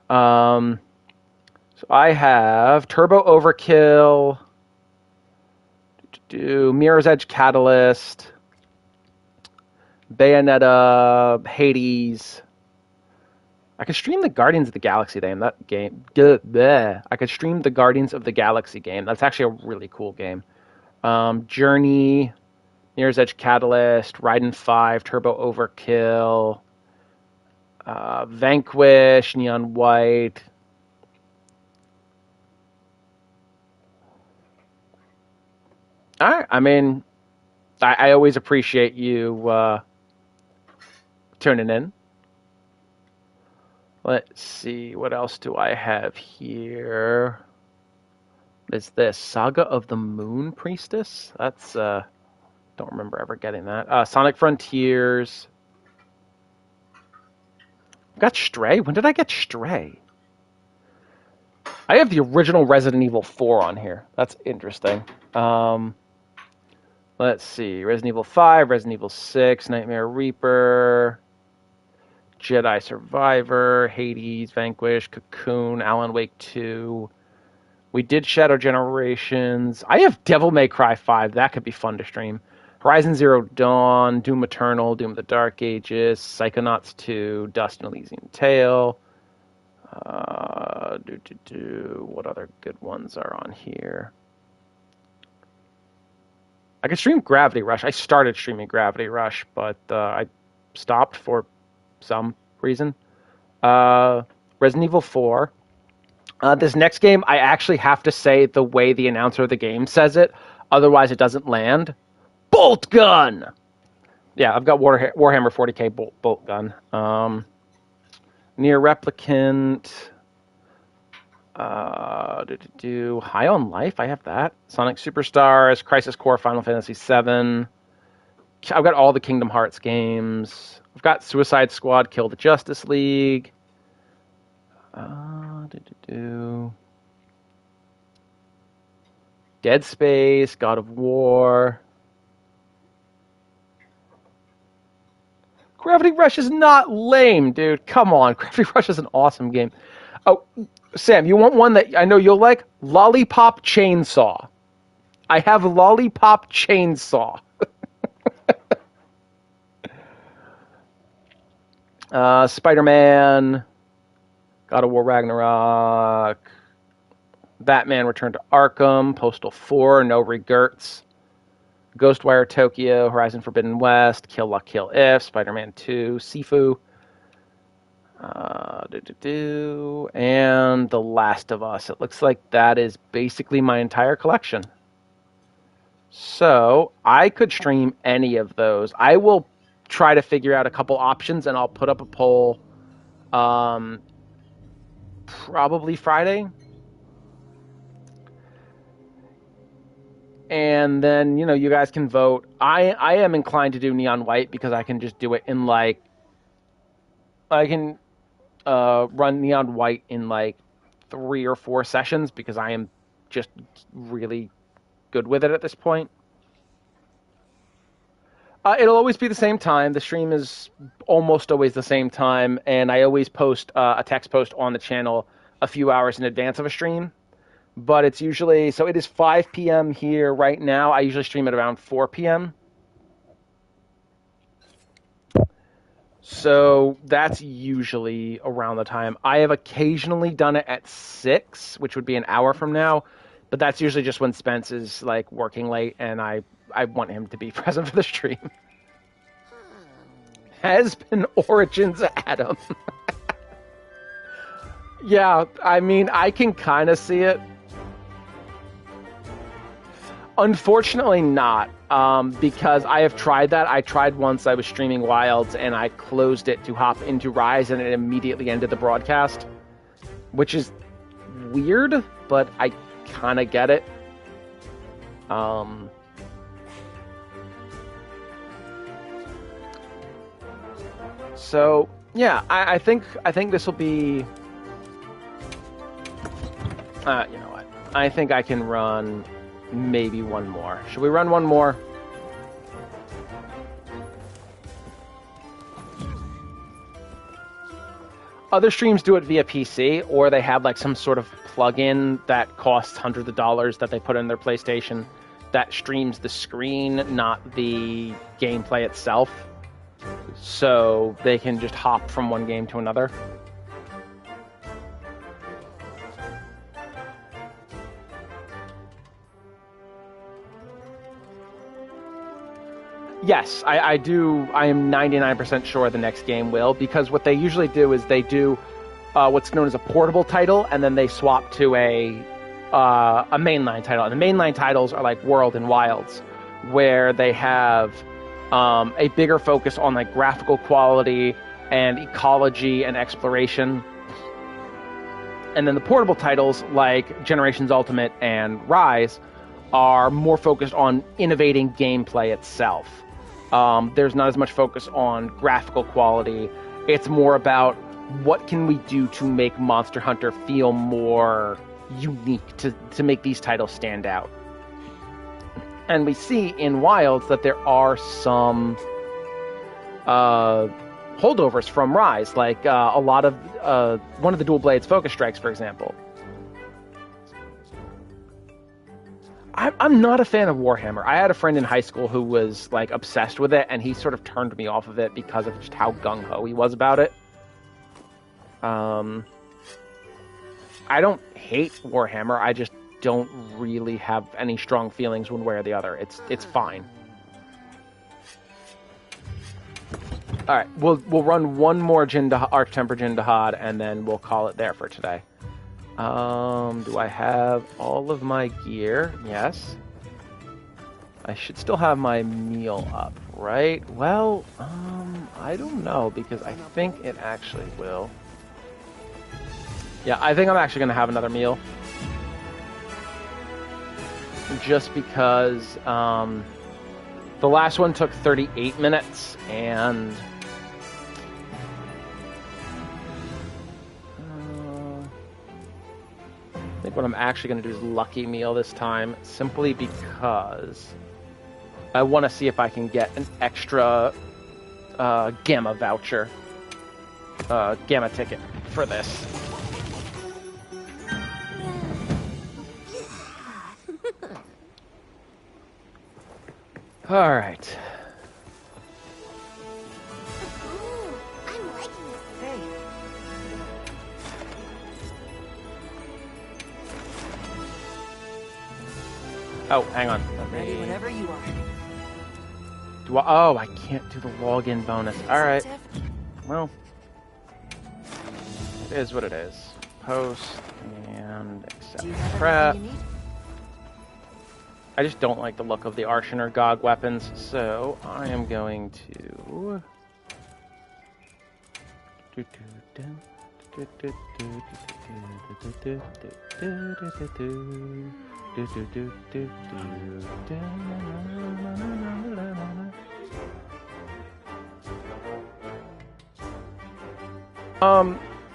Speaker 1: So I have Turbo Overkill, Mirror's Edge Catalyst, Bayonetta, Hades. I could stream the Guardians of the Galaxy game. I could stream the Guardians of the Galaxy game. That's actually a really cool game. Journey, Mirror's Edge Catalyst, Raiden 5, Turbo Overkill, Vanquish, Neon White. All right. I mean, I always appreciate you tuning in. Let's see. What else do I have here? What is this? Saga of the Moon Priestess? That's, don't remember ever getting that. Sonic Frontiers. I got Stray? When did I get Stray? I have the original Resident Evil 4 on here. That's interesting. Let's see. Resident Evil 5, Resident Evil 6, Nightmare Reaper, Jedi Survivor, Hades, Vanquish, Cocoon, Alan Wake 2. We did Shadow Generations. I have Devil May Cry 5. That could be fun to stream. Horizon Zero Dawn, Doom Eternal, Doom the Dark Ages, Psychonauts 2, Dust and Elysian Tale. What other good ones are on here? I could stream Gravity Rush. I started streaming Gravity Rush, but I stopped for some reason. Resident Evil 4. This next game, I actually have to say the way the announcer of the game says it. Otherwise, it doesn't land. Bolt Gun! Yeah, I've got Warhammer 40k Bolt Gun. Near Replicant. High on Life, I have that. Sonic Superstars, Crisis Core, Final Fantasy VII. I've got all the Kingdom Hearts games. I've got Suicide Squad, Kill the Justice League. Dead Space, God of War. Gravity Rush is not lame, dude. Come on. Gravity Rush is an awesome game. Oh, Sam, you want one that I know you'll like? Lollipop Chainsaw. I have Lollipop Chainsaw. Spider-Man, God of War Ragnarok, Batman Return to Arkham, Postal 4, No Regrets, Ghostwire Tokyo, Horizon Forbidden West, Kill La Kill If, Spider-Man 2, Sifu, and The Last of Us. It looks like that is basically my entire collection. So I could stream any of those. I will try to figure out a couple options, and I'll put up a poll probably Friday. And then, you know, you guys can vote. I am inclined to do Neon White because I can just do it in like... I can run Neon White in like 3 or 4 sessions because I am just really good with it at this point. It'll always be the same time. The stream is almost always the same time, and I always post a text post on the channel a few hours in advance of a stream. But it's usually... So it is 5 p.m. here right now. I usually stream at around 4 p.m. So that's usually around the time. I have occasionally done it at 6, which would be an hour from now. But that's usually just when Spence is like working late, and I want him to be present for the stream. Has been Origins Adam. Yeah, I mean, I can kind of see it. Unfortunately not, because I have tried that. I tried once. I was streaming Wilds, and I closed it to hop into Rise, and it immediately ended the broadcast, which is weird, but I kind of get it. So yeah, I think this will be. You know what? I think I can run maybe one more. Should we run one more? Other streams do it via PC, or they have like some sort of plugin that costs hundreds of dollars that they put in their PlayStation that streams the screen, not the gameplay itself. So they can just hop from one game to another. Yes, I do. I am 99% sure the next game will, because what they usually do is they do what's known as a portable title, and then they swap to a mainline title. And the mainline titles are like World and Wilds, where they have a bigger focus on like graphical quality and ecology and exploration. And then the portable titles like Generations Ultimate and Rise are more focused on innovating gameplay itself. There's not as much focus on graphical quality. It's more about what can we do to make Monster Hunter feel more unique, to make these titles stand out. And we see in Wilds that there are some holdovers from Rise, like a lot of one of the Dual Blades Focus Strikes, for example. I'm not a fan of Warhammer. I had a friend in high school who was like obsessed with it, and he sort of turned me off of it because of just how gung-ho he was about it. I don't hate Warhammer. I just don't really have any strong feelings one way or the other. It's fine. All right, we'll run one more Arch-Temper Jin Dahaad, and then we'll call it there for today. Do I have all of my gear? Yes. I should still have my meal up, right? Well, I don't know, because I think it actually will. Yeah, I think I'm actually going to have another meal. Just because the last one took 38 minutes, and I think what I'm actually going to do is Lucky Meal this time, simply because I want to see if I can get an extra Gamma voucher, Gamma ticket for this. All right.
Speaker 3: Ooh, I'm liking this. Hey.
Speaker 1: Oh, hang on.
Speaker 3: Ready whenever you are.
Speaker 1: Oh, I can't do the login bonus. All right. Well, it is what it is. Post and accept prep. I just don't like the look of the Arshan or Gog weapons, so I am going to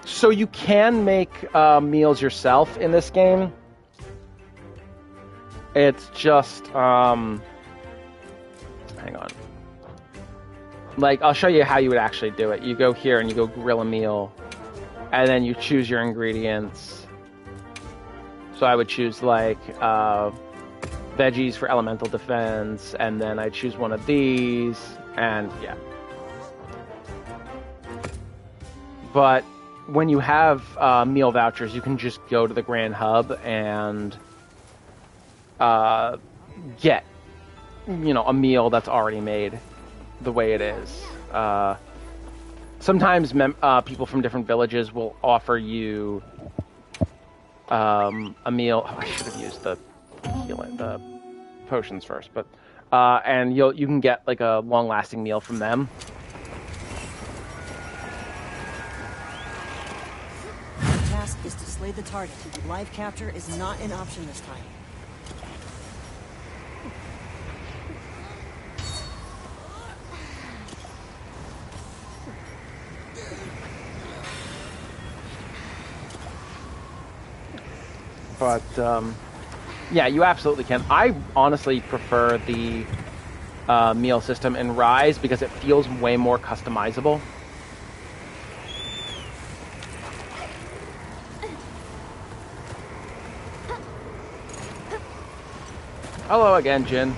Speaker 1: So you can make meals yourself in this game. It's just hang on. Like, I'll show you how you would actually do it. You go here and you go grill a meal, and then you choose your ingredients. So I would choose like veggies for elemental defense, and then I choose one of these, and yeah. But when you have meal vouchers, you can just go to the Grand Hub and get, a meal that's already made the way it is. Sometimes people from different villages will offer you a meal. Oh, I should have used the potions first, but and you can get like a long-lasting meal from them.
Speaker 5: The task is to slay the target. Live capture is not an option this time.
Speaker 1: But yeah, you absolutely can. I honestly prefer the meal system in Rise because it feels way more customizable. Hello again, Jin.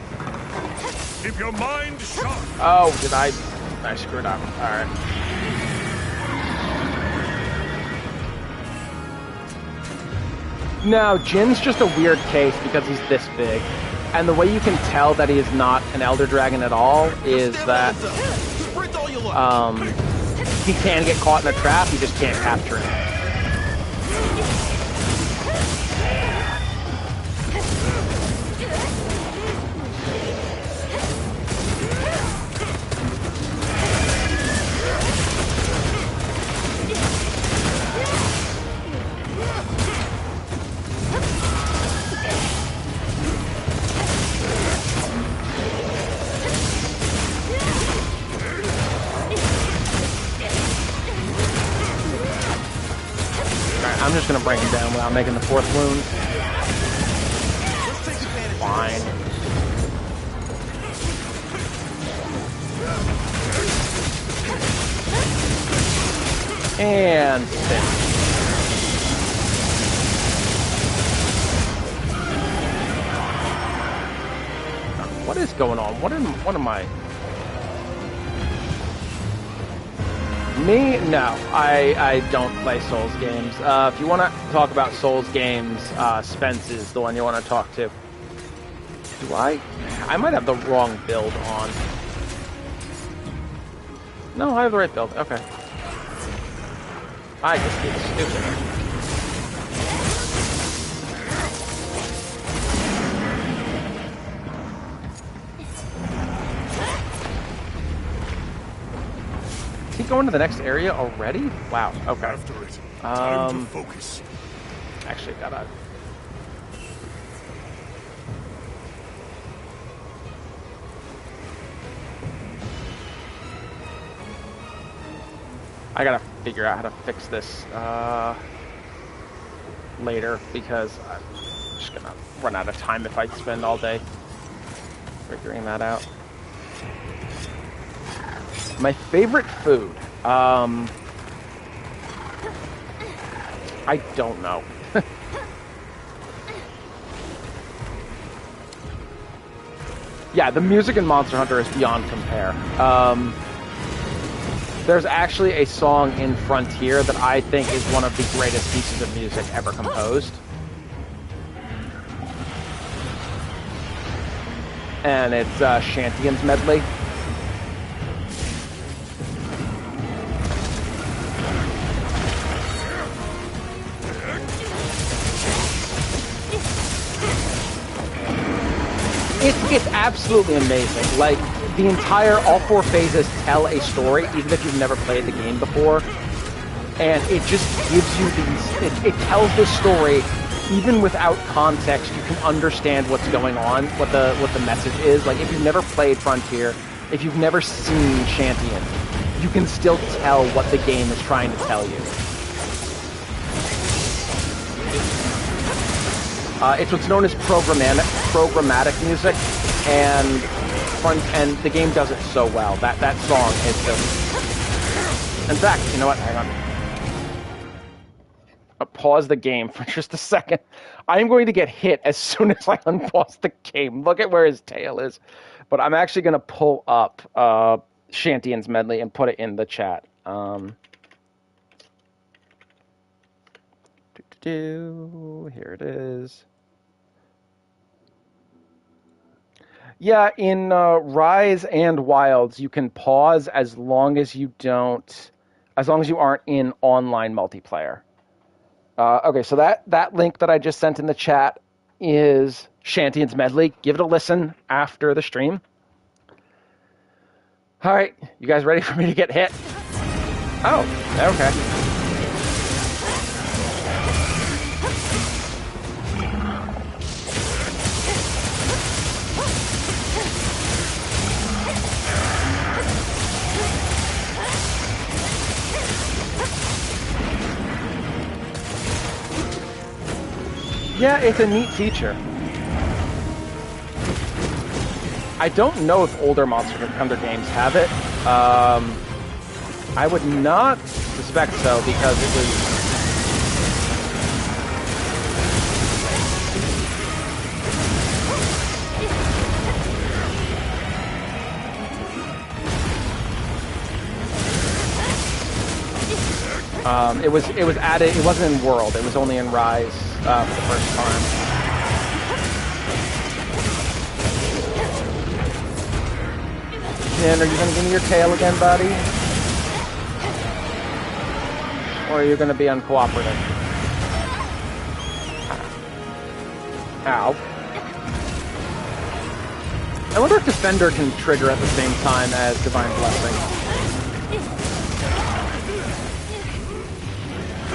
Speaker 2: Keep your mind sharp.
Speaker 1: Oh, did I screwed up. All right. No, Jin's just a weird case because he's this big. And the way you can tell that he is not an Elder Dragon at all is that he can get caught in a trap, you just can't capture him. I'm just gonna bring him down without making the fourth wound. Fine. And finish. What is going on? What am I? Me? No, I don't play Souls games. If you want to talk about Souls games, Spence is the one you want to talk to. Do I? I might have the wrong build on. No, I have the right build. Okay. I just get stupid. Is he going to the next area already? Wow. Okay.
Speaker 2: After it. Time to focus.
Speaker 1: Actually, gotta. I gotta figure out how to fix this later because I'm just gonna run out of time if I spend all day figuring that out. My favorite food. I don't know. Yeah, the music in Monster Hunter is beyond compare. There's actually a song in Frontier that I think is one of the greatest pieces of music ever composed. And it's Shantian's medley. It's absolutely amazing. Like, the entire, all four phases tell a story, even if you've never played the game before. and it just gives you these. It tells this story even without context. You can understand what's going on, what the message is. Like if you've never played Frontier, if you've never seen Champion, you can still tell what the game is trying to tell you. It's what's known as programmatic music, and the game does it so well. That song is just. In fact, you know what? Hang on. I'll pause the game for just a second. I am going to get hit as soon as I unpause the game. Look at where his tail is. But I'm actually going to pull up Shantian's medley and put it in the chat. Here it is. Yeah, in Rise and Wilds, you can pause as long as you aren't in online multiplayer. Okay, so that link that I just sent in the chat is Shantian's medley. Give it a listen after the stream. All right, you guys ready for me to get hit? Oh, okay. Yeah, it's a neat feature. I don't know if older Monster Hunter games have it. I would not suspect so because it was... It was added. It wasn't in World. It was only in Rise for the first time. Jin, are you going to give me your tail again, buddy? Or are you going to be uncooperative? Ow. I wonder if Defender can trigger at the same time as Divine Blessing.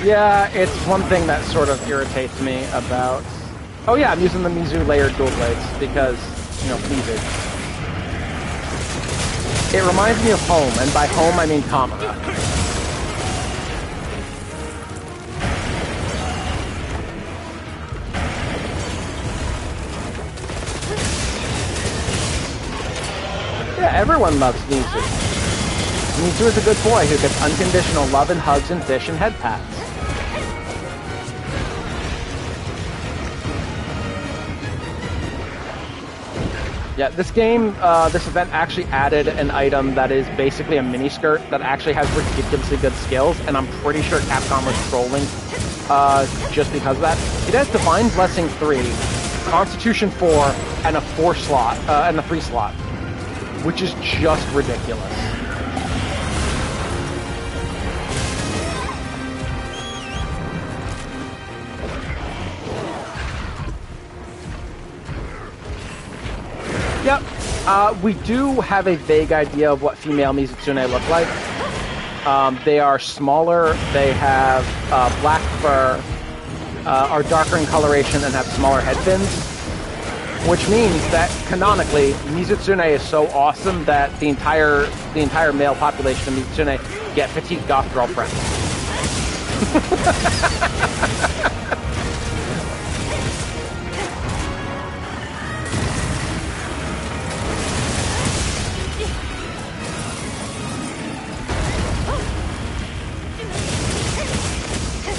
Speaker 1: Yeah, it's one thing that sort of irritates me about... Oh yeah, I'm using the Mizu layered dual blades because, you know, cleavage. It reminds me of home, and by home I mean Kamara. Yeah, everyone loves Mizu. Mizu is a good boy who gets unconditional love and hugs and fish and head pats. Yeah, this game, this event actually added an item that is basically a miniskirt that actually has ridiculously good skills, and I'm pretty sure Capcom was trolling just because of that. It has Divine Blessing 3, Constitution 4, and a 4 slot, and a 3 slot, which is just ridiculous. Yep, we do have a vague idea of what female Mizutsune look like. They are smaller, they have black fur, are darker in coloration, and have smaller head fins. Which means that, canonically, Mizutsune is so awesome that the entire male population of Mizutsune get petite goth girlfriends.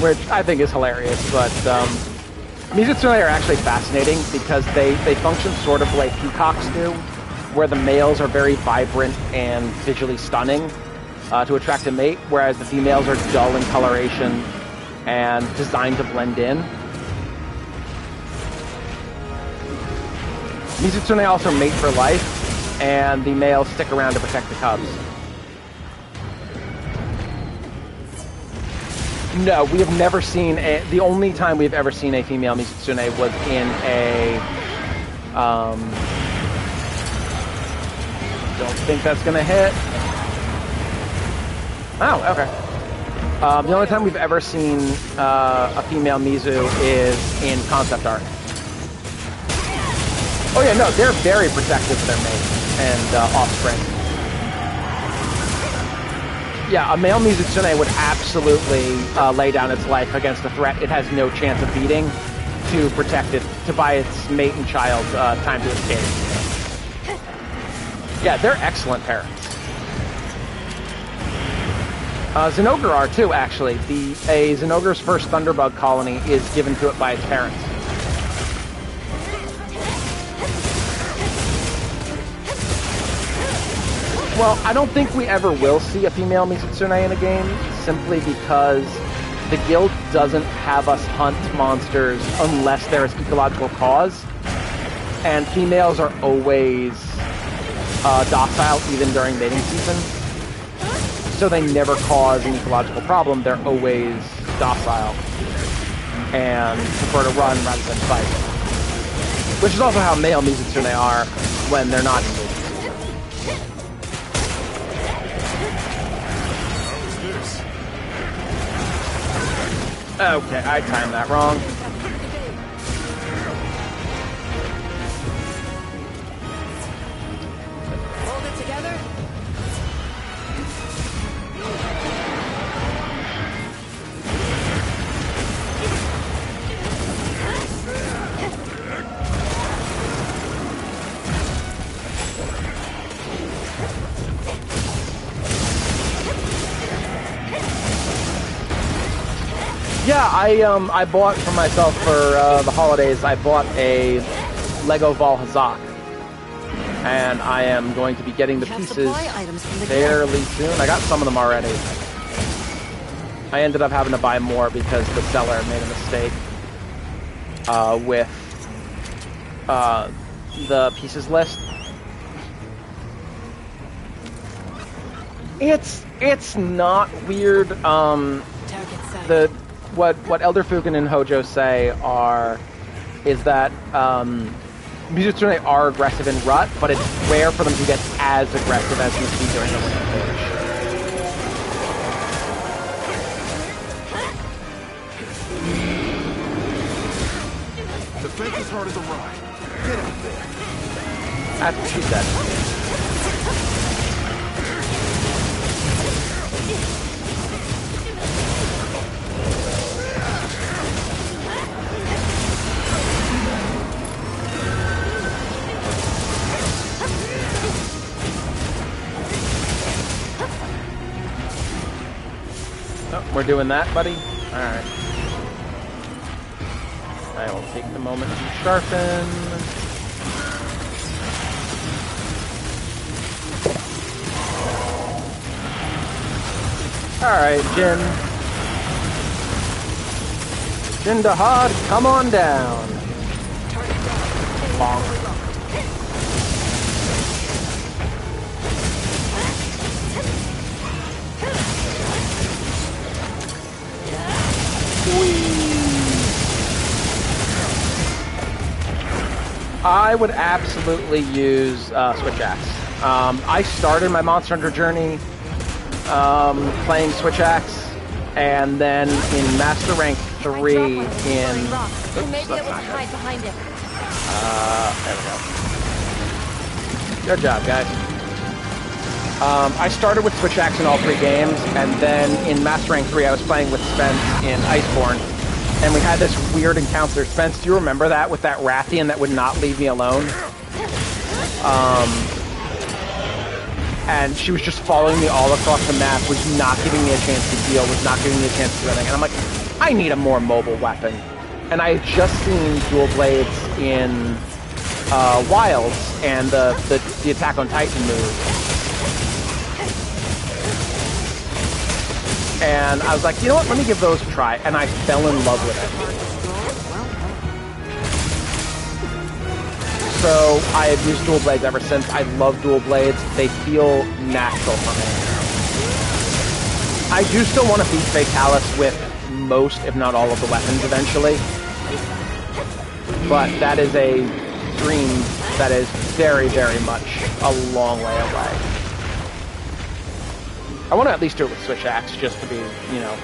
Speaker 1: Which I think is hilarious, but Mizutsune are actually fascinating because they function sort of the way peacocks do, where the males are very vibrant and visually stunning to attract a mate, whereas the females are dull in coloration and designed to blend in. Mizutsune also mate for life, and the males stick around to protect the cubs. No, we have never seen the only time we've ever seen a female Mizutsune was in a, don't think that's gonna hit. Oh, okay. The only time we've ever seen a female Mizu is in concept art. Oh yeah, no, they're very protective of their mate and offspring. Yeah, a male Mizutsune would absolutely lay down its life against a threat it has no chance of beating to protect it, to buy its mate and child time to escape. Yeah, they're excellent parents. Zenogre are too, actually. A Zenogre's first Thunderbug colony is given to it by its parents. Well, I don't think we ever will see a female Mizutsune in a game, simply because the guild doesn't have us hunt monsters unless there is ecological cause, and females are always docile even during mating season. So they never cause an ecological problem, they're always docile and prefer to run rather than fight. Which is also how male Mizutsune are when they're not in mating season. Okay, I timed that wrong.
Speaker 5: Hold it together.
Speaker 1: Yeah, I bought for myself for the holidays. I bought a Lego Valhazak, and I am going to be getting the pieces fairly soon. I got some of them already. I ended up having to buy more because the seller made a mistake with the pieces list. It's not weird. What Elder Fukin and Hojo say is that Mizutsune are aggressive in Rut, but it's rare for them to get as aggressive as you see during the Rampage.
Speaker 2: The fence is hard as a ride. Get out there.
Speaker 1: That's what she said. We're doing that, buddy? Alright. I will take the moment to sharpen. Alright, Jin. Jin Dahaad, come on down. Bonk. I would absolutely use Switch Axe. I started my Monster Hunter journey playing Switch Axe, and then in Master Rank 3 in... Oops,
Speaker 3: Maybe
Speaker 1: that's
Speaker 3: it
Speaker 1: not
Speaker 3: will
Speaker 1: good.
Speaker 3: hide behind him.
Speaker 1: There we go. Good job, guys. I started with Switch Axe in all 3 games, and then in Master Rank 3 I was playing with Spence in Iceborne, and we had this weird encounter. Spence, do you remember that, with that Rathian that would not leave me alone? And she was just following me all across the map, was not giving me a chance to heal, was not giving me a chance to do anything. And I'm like, I need a more mobile weapon. And I had just seen dual blades in Wilds and the Attack on Titan move. And I was like, you know what, let me give those a try. And I fell in love with it. So I have used dual blades ever since. I love dual blades. They feel natural for me. I do still want to beat Fatalis with most, if not all, of the weapons eventually. But that is a dream that is very, very much a long way away. I want to at least do it with switch axe, just to be, you know,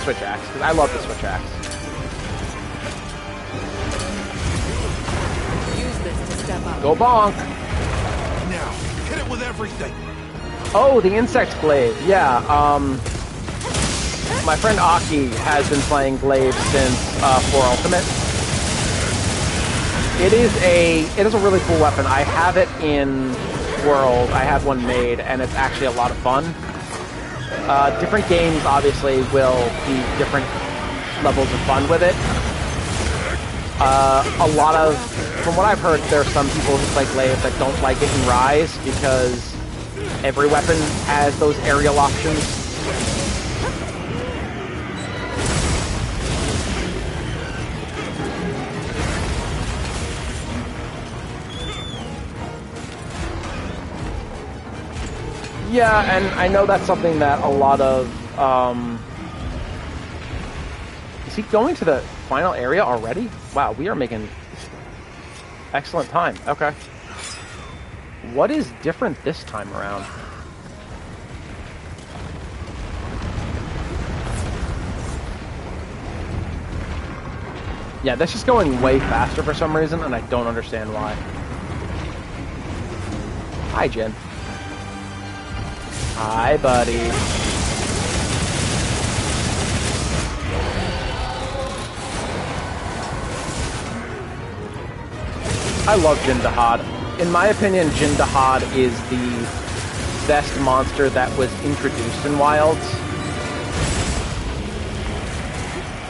Speaker 1: switch axe, because I love the switch axe.
Speaker 5: Use this to step up.
Speaker 1: Go bonk!
Speaker 2: Now, hit it with everything.
Speaker 1: Oh, the insect glaive. Yeah, my friend Aki has been playing glaive since 4 Ultimate. It is a really cool weapon. I have it in World. I had one made, and it's actually a lot of fun. Different games obviously will be different levels of fun with it. A lot of, from what I've heard, there are some people who play glaive that don't like it in Rise because every weapon has those aerial options. Yeah, and I know that's something that a lot of, is he going to the final area already? Wow, we are making excellent time. Okay. What is different this time around? Yeah, this is going way faster for some reason, and I don't understand why. Hi, Jin. Hi, buddy. I love Jin Dahaad. In my opinion, Jin Dahaad is the best monster that was introduced in Wilds.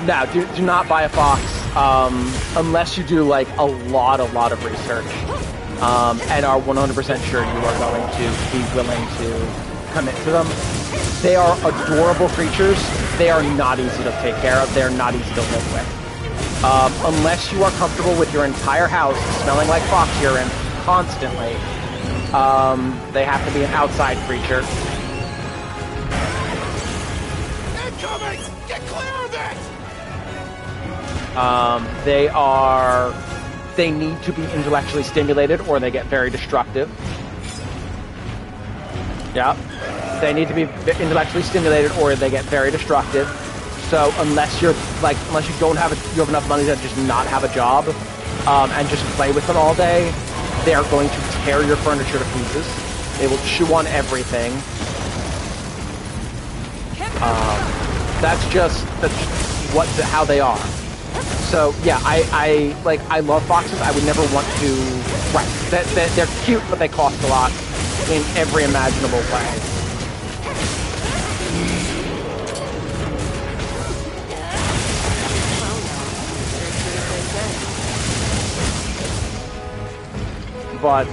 Speaker 1: Now, do not buy a fox unless you do like a lot of research and are 100% sure you are going to be willing to commit to them. They are adorable creatures. They are not easy to take care of. They are not easy to live with. Unless you are comfortable with your entire house smelling like fox urine constantly, they have to be an outside creature.
Speaker 2: Incoming! Get clear of it!
Speaker 1: They need to be intellectually stimulated or they get very destructive. Yeah. They need to be intellectually stimulated or they get very destructive. So unless you don't have you have enough money to just not have a job and just play with them all day, they are going to tear your furniture to pieces. They will chew on everything. That's just how they are. So yeah, I love foxes. I would never want to. Right, they're cute, but they cost a lot in every imaginable way. But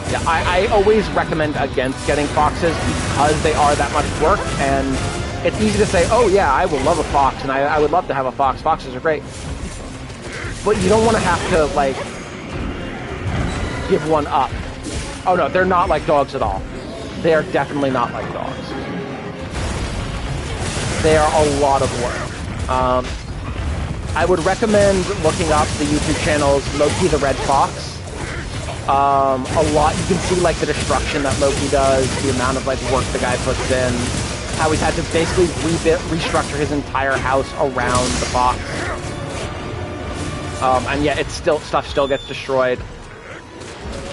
Speaker 1: yeah, I always recommend against getting foxes because they are that much work, and it's easy to say, oh yeah, I will love a fox, and I would love to have a fox. Foxes are great. But you don't want to have to, like, give one up. Oh no, they're not like dogs at all. They are definitely not like dogs. They are a lot of work. I would recommend looking up the YouTube channels Loki the Red Fox. A lot, you can see like the destruction that Loki does, the amount of like work the guy puts in, how he's had to basically restructure his entire house around the fox. And yet stuff still gets destroyed.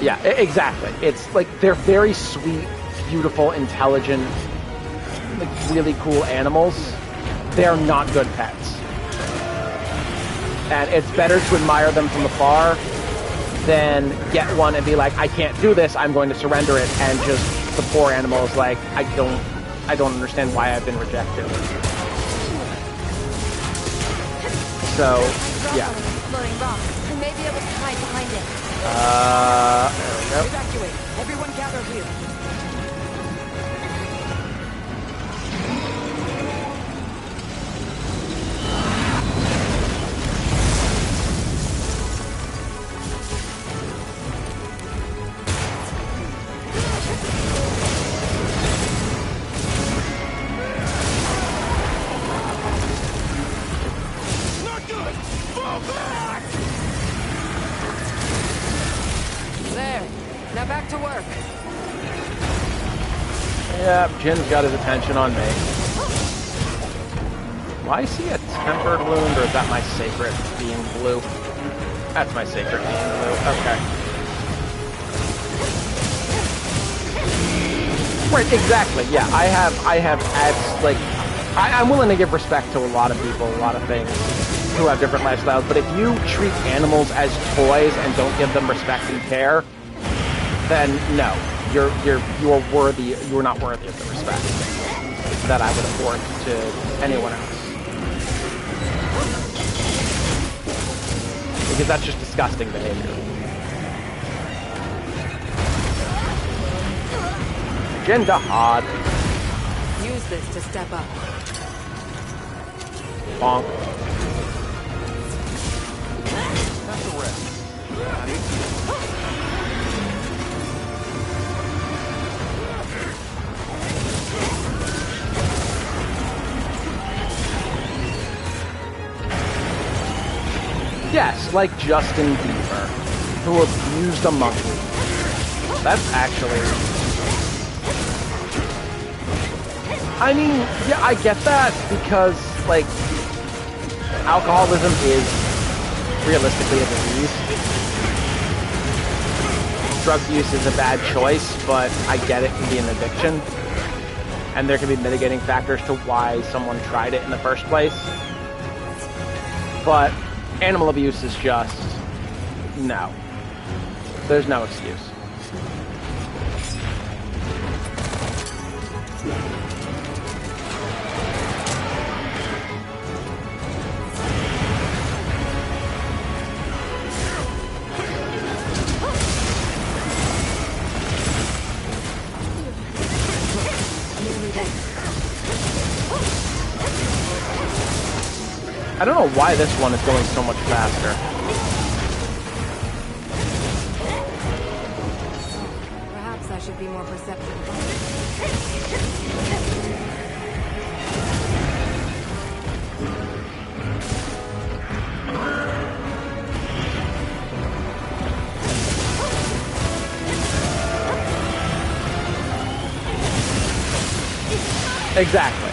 Speaker 1: Yeah, exactly. It's like, they're very sweet, beautiful, intelligent, like really cool animals. They're not good pets. And it's better to admire them from afar than get one and be like, I can't do this, I'm going to surrender it, and just the poor animal is like, I don't understand why I've been rejected. So, yeah.
Speaker 3: Floating rock. I may be able to hide behind it.
Speaker 1: There we go.
Speaker 5: Evacuate. Everyone gather here.
Speaker 1: Yeah, Jin's got his attention on me. Do I see a tempered wound, or is that my sacred being blue? That's my sacred being blue. Okay. Right, exactly. Yeah, I have ads, like, I'm willing to give respect to a lot of people, a lot of things, who have different lifestyles, but if you treat animals as toys and don't give them respect and care, then no, you're worthy, you're not worthy of the respect that I would afford to anyone else. Because that's just disgusting behavior. Jin Dahaad.
Speaker 3: Use this to step up.
Speaker 1: Bonk.
Speaker 2: That's a rest.
Speaker 1: Yes, like Justin Bieber, who abused a monkey. That's actually... I mean, yeah, I get that, because, like, alcoholism is realistically a disease. Drug use is a bad choice, but I get it can be an addiction. And there can be mitigating factors to why someone tried it in the first place. But animal abuse is just... no. There's no excuse. I don't know why this one is going so much faster.
Speaker 3: Perhaps I should be more perceptive.
Speaker 1: Exactly.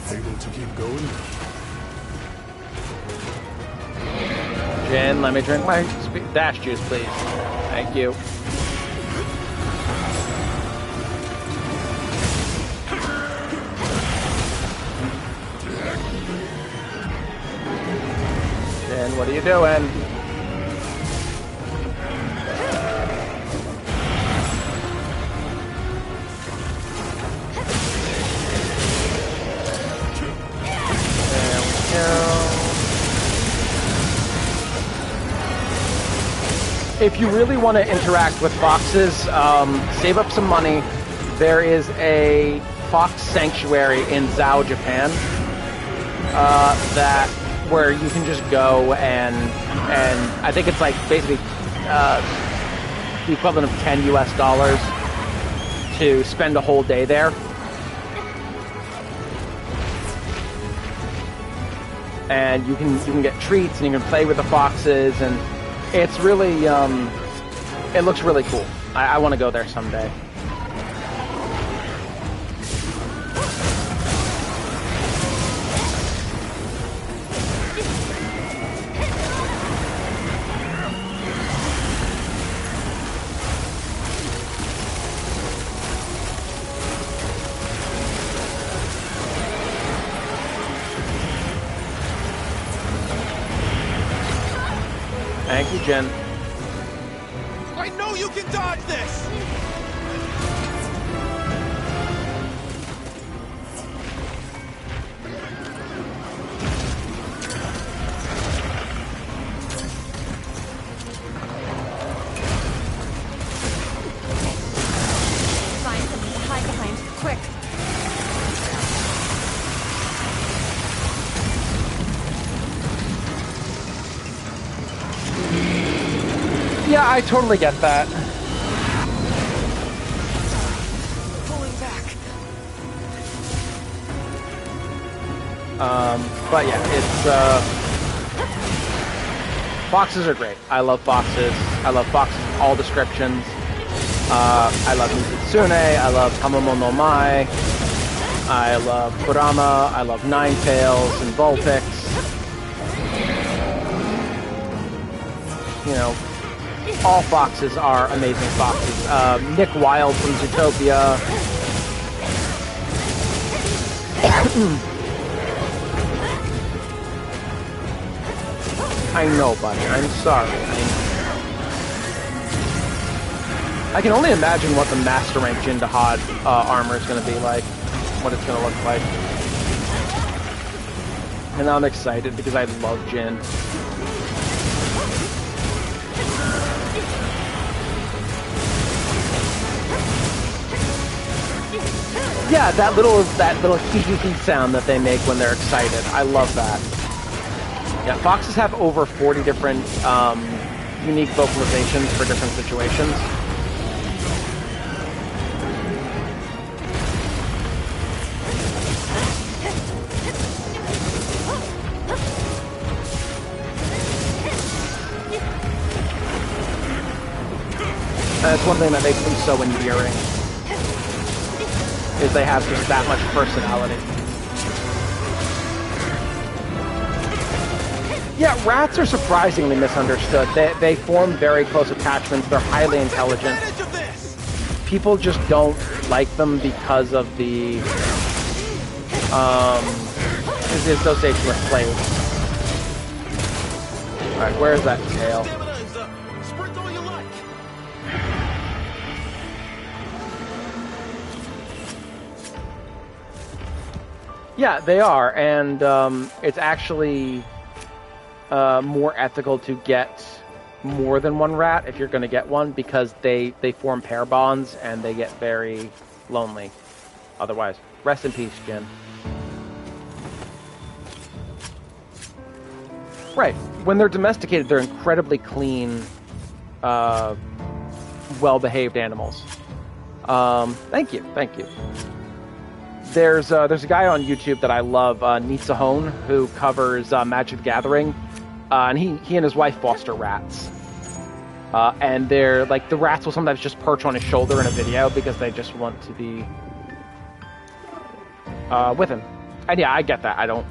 Speaker 2: Able to keep going?
Speaker 1: Jen, let me drink my dash juice, please. Thank you. Jen, what are you doing? If you really want to interact with foxes, save up some money. There is a fox sanctuary in Zhao, Japan, where you can just go and I think it's like basically the equivalent of $10 US to spend a whole day there. And you can get treats and you can play with the foxes, and it's really it looks really cool. I want to go there someday. Thank you, Jen.
Speaker 2: I know you can dodge this!
Speaker 3: Find something to hide behind. Quick!
Speaker 1: Yeah, I totally get that.
Speaker 3: Pulling back.
Speaker 1: But yeah, it's foxes are great. I love foxes. I love foxes of all descriptions. I love Mizitsune. I love Tamamo no Mai. I love Kurama. I love Ninetales and Vulpix. You know, all foxes are amazing foxes. Nick Wilde from Zootopia. I know, buddy. I'm sorry. I can only imagine what the Master Rank Jin Dahaad armor is going to be like. What it's going to look like. And I'm excited because I love Jin. Yeah, that little hee hee hee sound that they make when they're excited. I love that. Yeah, foxes have over 40 different unique vocalizations for different situations. That's one thing that makes them so endearing, is they have just that much personality. Yeah, rats are surprisingly misunderstood. They form very close attachments. They're highly intelligent. People just don't like them because of the association with slaves. Alright, where's that tail? Yeah, they are, and it's actually more ethical to get more than one rat if you're going to get one, because they form pair bonds and they get very lonely otherwise. Rest in peace, Jin. Right. When they're domesticated, they're incredibly clean, well-behaved animals. Thank you. There's a guy on YouTube that I love, Nitsahone, who covers Magic the Gathering, and he and his wife foster rats. And they're like, the rats will sometimes just perch on his shoulder in a video because they just want to be with him. And yeah, I get that. I don't.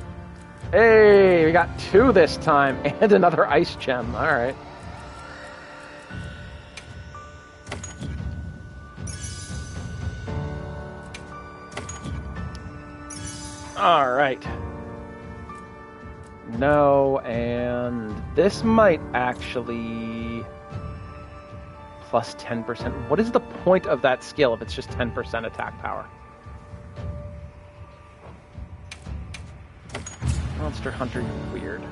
Speaker 1: Hey, we got 2 this time, and another ice gem. All right. All right. No, and this might actually plus 10%. What is the point of that skill if it's just 10% attack power? Monster Hunter, you're weird.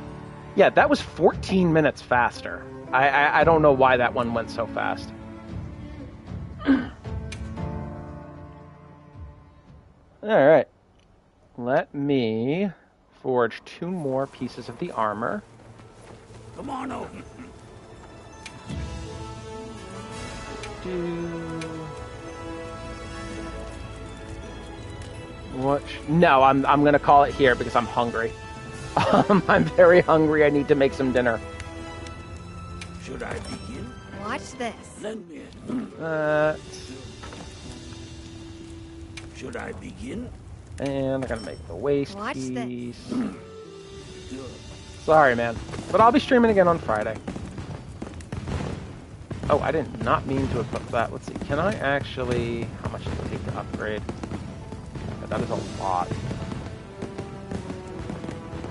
Speaker 1: Yeah, that was 14 minutes faster. I don't know why that one went so fast. All right. Let me forge 2 more pieces of the armor.
Speaker 4: Come on over.
Speaker 1: No, I'm gonna call it here because I'm hungry. I'm very hungry. I need to make some dinner.
Speaker 4: Should I begin?
Speaker 3: Watch this.
Speaker 4: Lend me it. Should I begin?
Speaker 1: And I'm gonna make the waist
Speaker 3: Watch
Speaker 1: piece.
Speaker 3: this.
Speaker 1: Sorry, man, but I'll be streaming again on Friday. Oh, I did not mean to equip that. Let's see. Can I actually? How much does it take to upgrade? That is a lot.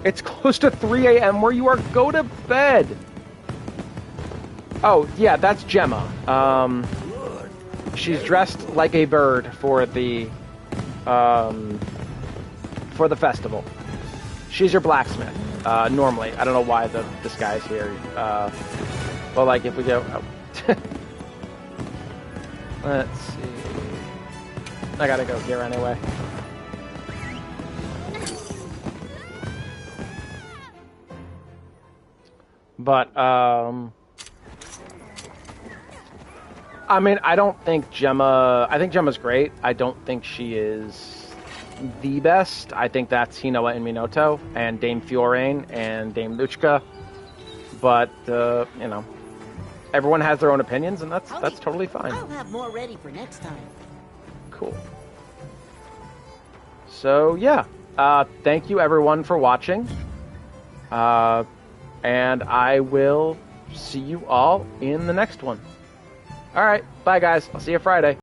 Speaker 1: It's close to 3 a.m. where you are. Go to bed. Oh, yeah, that's Gemma. She's dressed like a bird for the festival. She's your blacksmith. Normally, I don't know why this guy's here. But like, if we go, oh. Let's see. I gotta go here anyway. But I mean, I don't think Gemma... I think Gemma's great. I don't think she is the best. I think that's Hinoa and Minato, and Dame Fiorane, and Dame Luchka. But, you know, everyone has their own opinions, and that's totally fine.
Speaker 5: I'll have more ready for next time.
Speaker 1: Cool. So, yeah. Thank you, everyone, for watching. And I will see you all in the next one. All right. Bye, guys. I'll see you Friday.